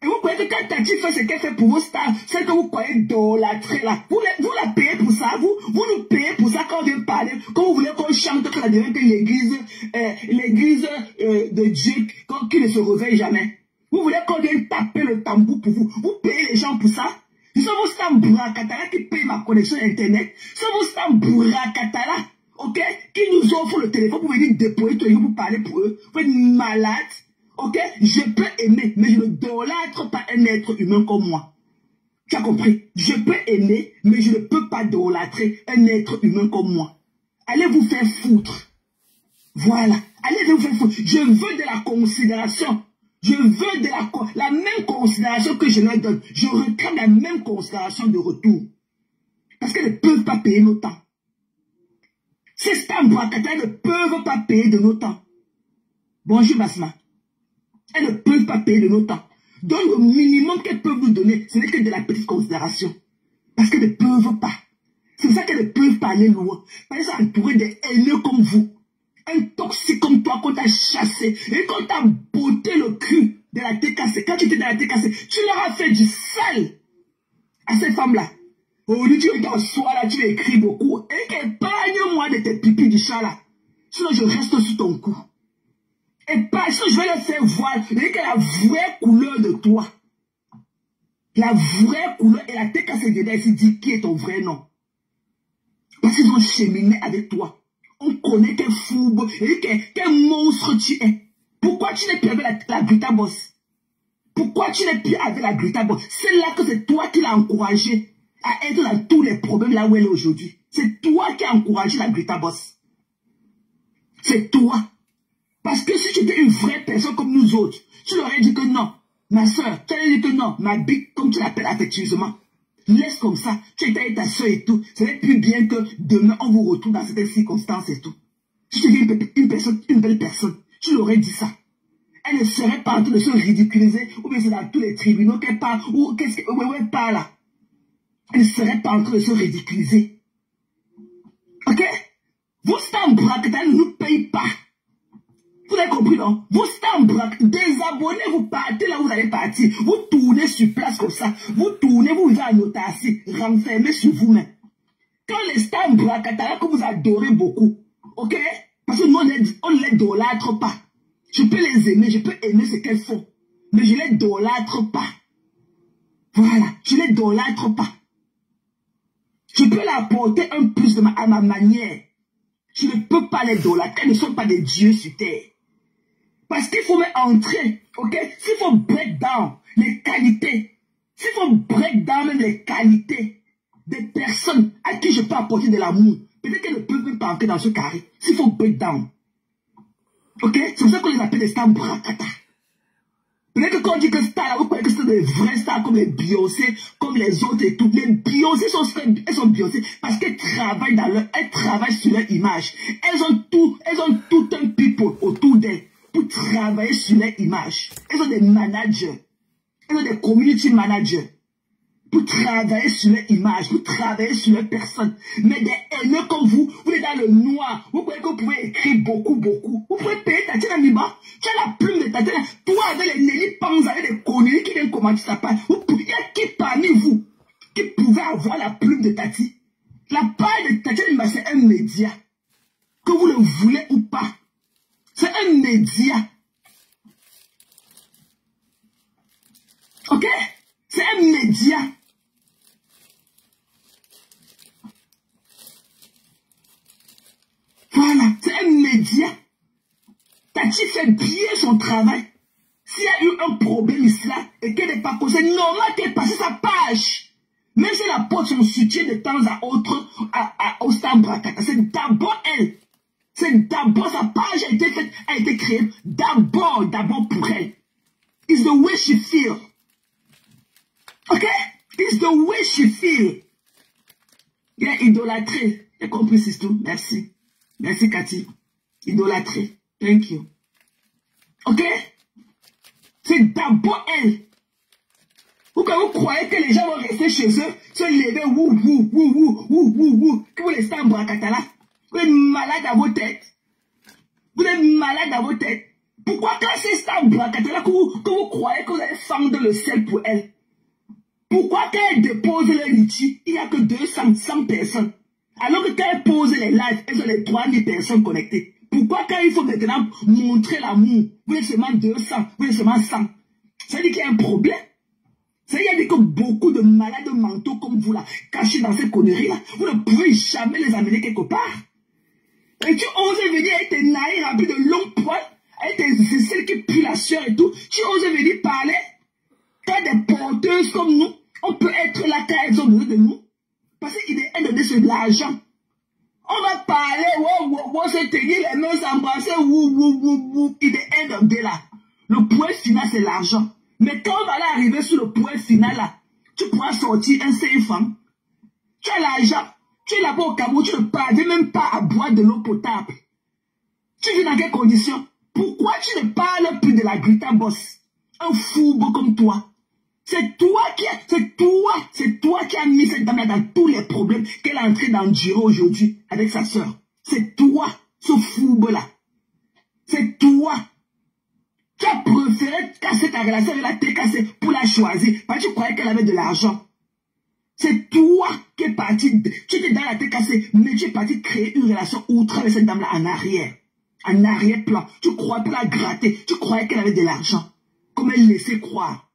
Et vous croyez que quand Tati fait ce qu'elle fait pour vos stars, c'est que vous croyez idolâtrer là. Vous la payez pour ça, vous nous payez pour ça quand on vient parler, quand vous voulez qu'on chante que ça devient que l'église de Dieu qui ne se réveille jamais. Vous voulez qu'on vienne taper le tambour pour vous. Vous payez les gens pour ça. Ce sont vos stars Bourakatala qui payent ma connexion internet. Ce sont vos stars Bourakatala, ok, qui nous offrent le téléphone pour venir déployer tout et vous parler pour eux. Vous êtes malade. Ok, je peux aimer, mais je ne idolâtre pas un être humain comme moi. Tu as compris? Je peux aimer, mais je ne peux pas idolâtrer un être humain comme moi. Allez vous faire foutre. Voilà. Allez vous faire foutre. Je veux de la considération. Je veux de la même considération que je leur donne. Je réclame la même considération de retour. Parce qu'elles ne peuvent pas payer nos temps. Ces stars Bourakatala ne peuvent pas payer de nos temps. Bonjour Basma. Elles ne peuvent pas payer de nos temps. Donc le minimum qu'elles peuvent nous donner, ce n'est que de la petite considération. Parce qu'elles ne peuvent pas. C'est pour ça qu'elles ne peuvent pas aller loin. Parce qu'elles sont entourées des haineux comme vous. Un toxique comme toi qu'on t'a chassé. Et qu'on t'a botté le cul de la TKC. Quand tu étais dans la TKC, tu leur as fait du sale à ces femmes-là. Aujourd'hui, tu es dans le soir là, tu écris beaucoup. Et épargne-moi de tes pipis du chat là. Sinon, je reste sous ton cou. Et pas, sinon je vais les faire voir. Et que la vraie couleur de toi. La vraie couleur. Et la TKC ici dit qui est ton vrai nom. Parce qu'ils ont cheminé avec toi. On connaît quel fourbe et quel monstre tu es. Pourquoi tu n'es plus avec la Grita Boss? Pourquoi tu n'es plus avec la Grita Boss? C'est là que c'est toi qui l'as encouragé à être dans tous les problèmes là où elle est aujourd'hui. C'est toi qui as encouragé la Grita Boss. C'est toi. Parce que si tu étais une vraie personne comme nous autres, tu leur aurais dit que non. Ma soeur, tu aurais dit que non. Ma big, comme tu l'appelles affectueusement. Laisse comme ça. Tu étais avec ta soeur et tout. Ce n'est plus bien que demain, on vous retrouve dans certaines circonstances et tout. Si tu étais une belle personne, tu leur aurais dit ça. Elle ne serait pas en train de se ridiculiser. Ou bien c'est dans tous les tribunaux qu'elle parle. Ou qu'est-ce qu'elle parle là. Elle ne serait pas en train de se ridiculiser. Ok? Vos stars Bourakatala ne nous payent pas. Vous avez compris, non? Vos stars désabonnez-vous, partez là où vous allez partir. Vous tournez sur place comme ça. Vous tournez, vous vivez en autarcie, renfermez sur vous-même. Quand les stars Bourakatala que vous adorez beaucoup, ok? Parce que nous, on ne les idolâtre pas. Je peux les aimer, je peux aimer ce qu'elles font. Mais je ne les idolâtre pas. Voilà, je ne les idolâtre pas. Je peux leur apporter un plus à ma manière. Je ne peux pas les idolâtrer, elles ne sont pas des dieux sur terre. Parce qu'il faut entrer, ok? S'il faut break down les qualités, s'il faut break down même les qualités des personnes à qui je peux apporter de l'amour, peut-être qu'elles ne peuvent même pas entrer dans ce carré. S'il faut break down. Ok? C'est pour ça qu'on les appelle des stars Bourakatala. Peut-être que quand on dit que stars, là, vous croyez que c'est des vrais stars comme les Beyoncé, comme les autres et tout. Les Beyoncé elles sont Beyoncé parce qu'elles travaillent elles travaillent sur leur image. Elles ont tout un people autour d'elles pour travailler sur leur image. Elles ont des managers. Elles ont des community managers pour travailler sur leur image, pour travailler sur leur personne. Mais des haineux comme vous êtes dans le noir. Vous croyez que vous pouvez écrire beaucoup. Vous pouvez payer Tatiana Memba. Tu as la plume de Tatiana. Toi, avec les Nelly Panza, avec des conneries qui viennent commenter sa page. Il y a qui parmi vous qui pouvait avoir la plume de Tati? La page de Tatiana Memba, c'est un média. Que vous le voulez ou pas. C'est un média. Ok? C'est un média. Voilà, c'est un média. Tati fait bien son travail. S'il y a eu un problème ici là, et qu'elle n'est pas causée, c'est normal qu'elle passe sa page. Même si elle apporte son soutien de temps à autre au stars Bourakatala, c'est d'abord elle. C'est d'abord sa page a été créée d'abord pour elle. It's the way she feel. Ok? It's the way she feel. Il a idolâtré. J'ai compris, c'est tout. Merci. Merci, Cathy. Idolâtré. Thank you. Ok? C'est d'abord elle. Ou quand vous croyez que les gens vont rester chez eux, se lever, que vous laissez en bracatala. Vous êtes malade dans vos têtes. Vous êtes malade dans vos têtes. Pourquoi quand c'est ça bracatala que vous croyez que vous allez fendre le sel pour elle? Pourquoi quand elle dépose le litchi, il n'y a que 100 personnes? Alors que quand elle pose les lives, elles ont les 3000 personnes connectées. Pourquoi quand il faut maintenant montrer l'amour, vous êtes seulement 200, vous êtes seulement 100? Ça veut dire qu'il y a un problème. Ça veut dire que beaucoup de malades mentaux comme vous là, cachés dans ces conneries-là, vous ne pouvez jamais les amener quelque part. Et tu oses venir avec tes naïfs remplis de longs poils, avec tes aisselles qui puent la sueur et tout. Tu oses venir parler. Quand des porteuses comme nous, on peut être là quand elles ont besoin de nous. Parce qu'il est donné sur de l'argent. On va parler, se tenir les mains, s'embrasser, il est end of day là. Le point final, c'est l'argent. Mais quand on va arriver sur le point final là, tu pourras sortir un CFA. Tu as l'argent. Tu es là-bas au Cameroun, tu ne parviens même pas à boire de l'eau potable. Tu vis dans quelles conditions? Pourquoi tu ne parles plus de la Grita Boss? Un fourbe comme toi. C'est toi qui as mis cette dame-là dans tous les problèmes qu'elle est en train d'endurer aujourd'hui avec sa soeur. C'est toi, ce fourbe-là. C'est toi. Tu as préféré casser ta relation avec la TKC pour la choisir parce que tu croyais qu'elle avait de l'argent. C'est toi qui es parti, tu étais dans la TKC, mais tu es parti créer une relation outre avec cette dame-là en arrière. En arrière-plan. Tu crois pour la gratter. Tu croyais qu'elle avait de l'argent. Comme elle laissait croire.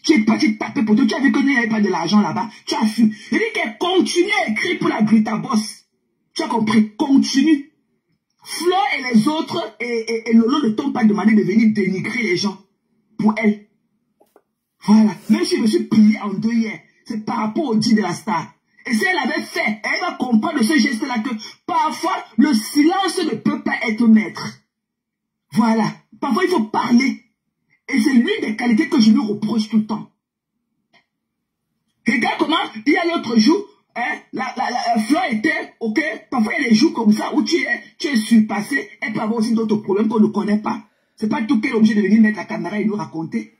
Tu es parti taper pour toi. Tu as vu qu'il n'y avait pas de l'argent là-bas. Tu as fui. Il dit qu'elle continue à écrire pour la Grita Boss. Tu as compris? Continue. Flo et les autres et Lolo ne t'ont pas demandé de venir dénigrer les gens. Pour elle. Voilà. Même si je me suis plié en deux hier. C'est par rapport au dit de la star. Et si elle avait fait, elle va comprendre de ce geste-là que parfois le silence ne peut pas être maître. Voilà. Parfois il faut parler. Et c'est l'une des qualités que je lui reproche tout le temps. Regarde comment, il y a l'autre jour, hein, la Fleur était, ok, parfois il y a des jours comme ça où tu es surpassé, elle peut avoir aussi d'autres problèmes qu'on ne connaît pas. C'est pas tout qu'elle est obligée de venir mettre la caméra et nous raconter.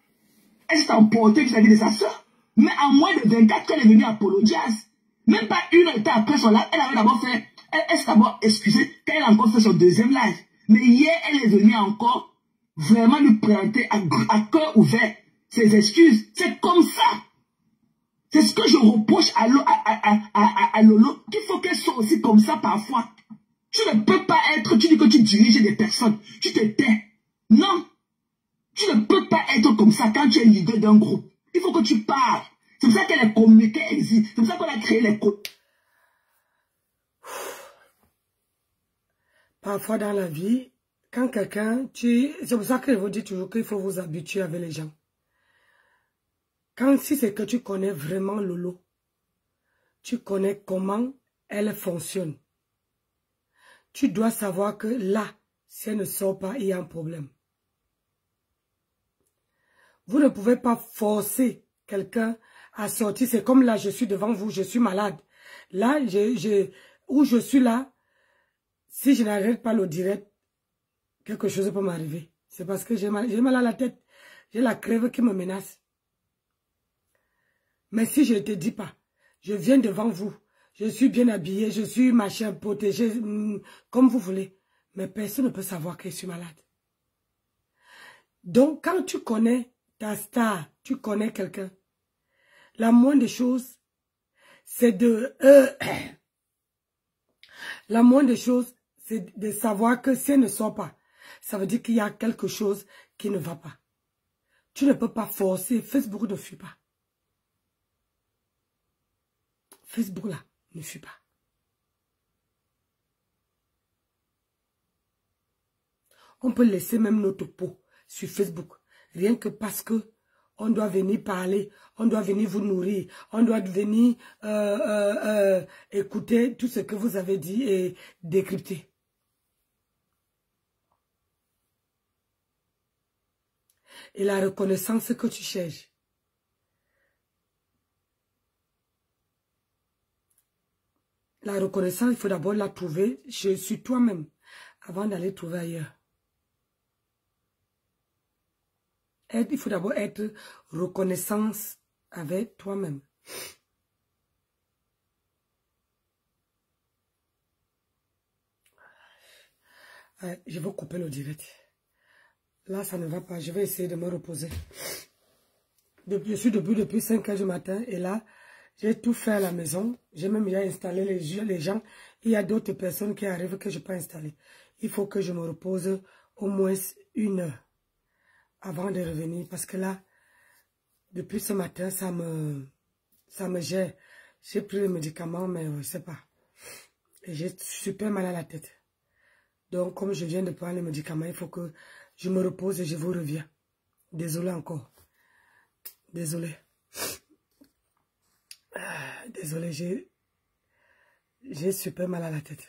Elle s'est emportée vis-à-vis de sa soeur. Mais en moins de 24 quand elle est venue apologiser, même pas une heure après son live, elle avait d'abord fait, elle s'est d'abord excusée quand elle a encore fait son deuxième live. Mais hier, elle est venue encore vraiment lui présenter à cœur ouvert ses excuses. C'est comme ça. C'est ce que je reproche à Lolo, qu'il faut qu'elle soit aussi comme ça parfois. Tu ne peux pas être, tu dis que tu diriges des personnes, tu te tais. Non. Tu ne peux pas être comme ça quand tu es leader d'un groupe. Il faut que tu parles. C'est pour ça que les communiqués existent. C'est pour ça qu'on a créé les Parfois dans la vie, quand quelqu'un, c'est pour ça que je vous dis toujours qu'il faut vous habituer avec les gens. Si c'est que tu connais vraiment Lolo, tu connais comment elle fonctionne. Tu dois savoir que là, si elle ne sort pas, il y a un problème. Vous ne pouvez pas forcer quelqu'un à sortir. C'est comme là, je suis devant vous, je suis malade. Là, où je suis là, si je n'arrête pas le direct, quelque chose peut m'arriver. C'est parce que j'ai mal à la tête. J'ai la crève qui me menace. Mais si je ne te dis pas, je viens devant vous, je suis bien habillée, je suis machin protégé, comme vous voulez. Mais personne ne peut savoir que je suis malade. Donc, quand tu connais ta star, tu connais quelqu'un, la moindre des choses, c'est de... la moindre des choses, c'est de savoir que si elle ne sort pas, ça veut dire qu'il y a quelque chose qui ne va pas. Tu ne peux pas forcer. Facebook ne fuit pas. Facebook là, ne fuit pas. On peut laisser même notre peau sur Facebook. Rien que parce que on doit venir parler, on doit venir vous nourrir, on doit venir écouter tout ce que vous avez dit et décrypter. Et la reconnaissance que tu cherches. La reconnaissance, il faut d'abord la trouver sur toi-même avant d'aller trouver ailleurs. Il faut d'abord être reconnaissant avec toi-même. Je vais couper le direct. Là, ça ne va pas. Je vais essayer de me reposer. Je suis debout depuis 5 heures du matin. Et là, j'ai tout fait à la maison. J'ai même déjà installé les gens. Il y a d'autres personnes qui arrivent que je peux installer. Il faut que je me repose au moins 1 heure avant de revenir. Parce que là, depuis ce matin, ça me gère. J'ai pris les médicaments, mais je ne sais pas. Et j'ai super mal à la tête. Donc, comme je viens de prendre les médicaments, il faut que je me repose et je vous reviens. Désolé encore. Désolé. Désolé, j'ai super mal à la tête.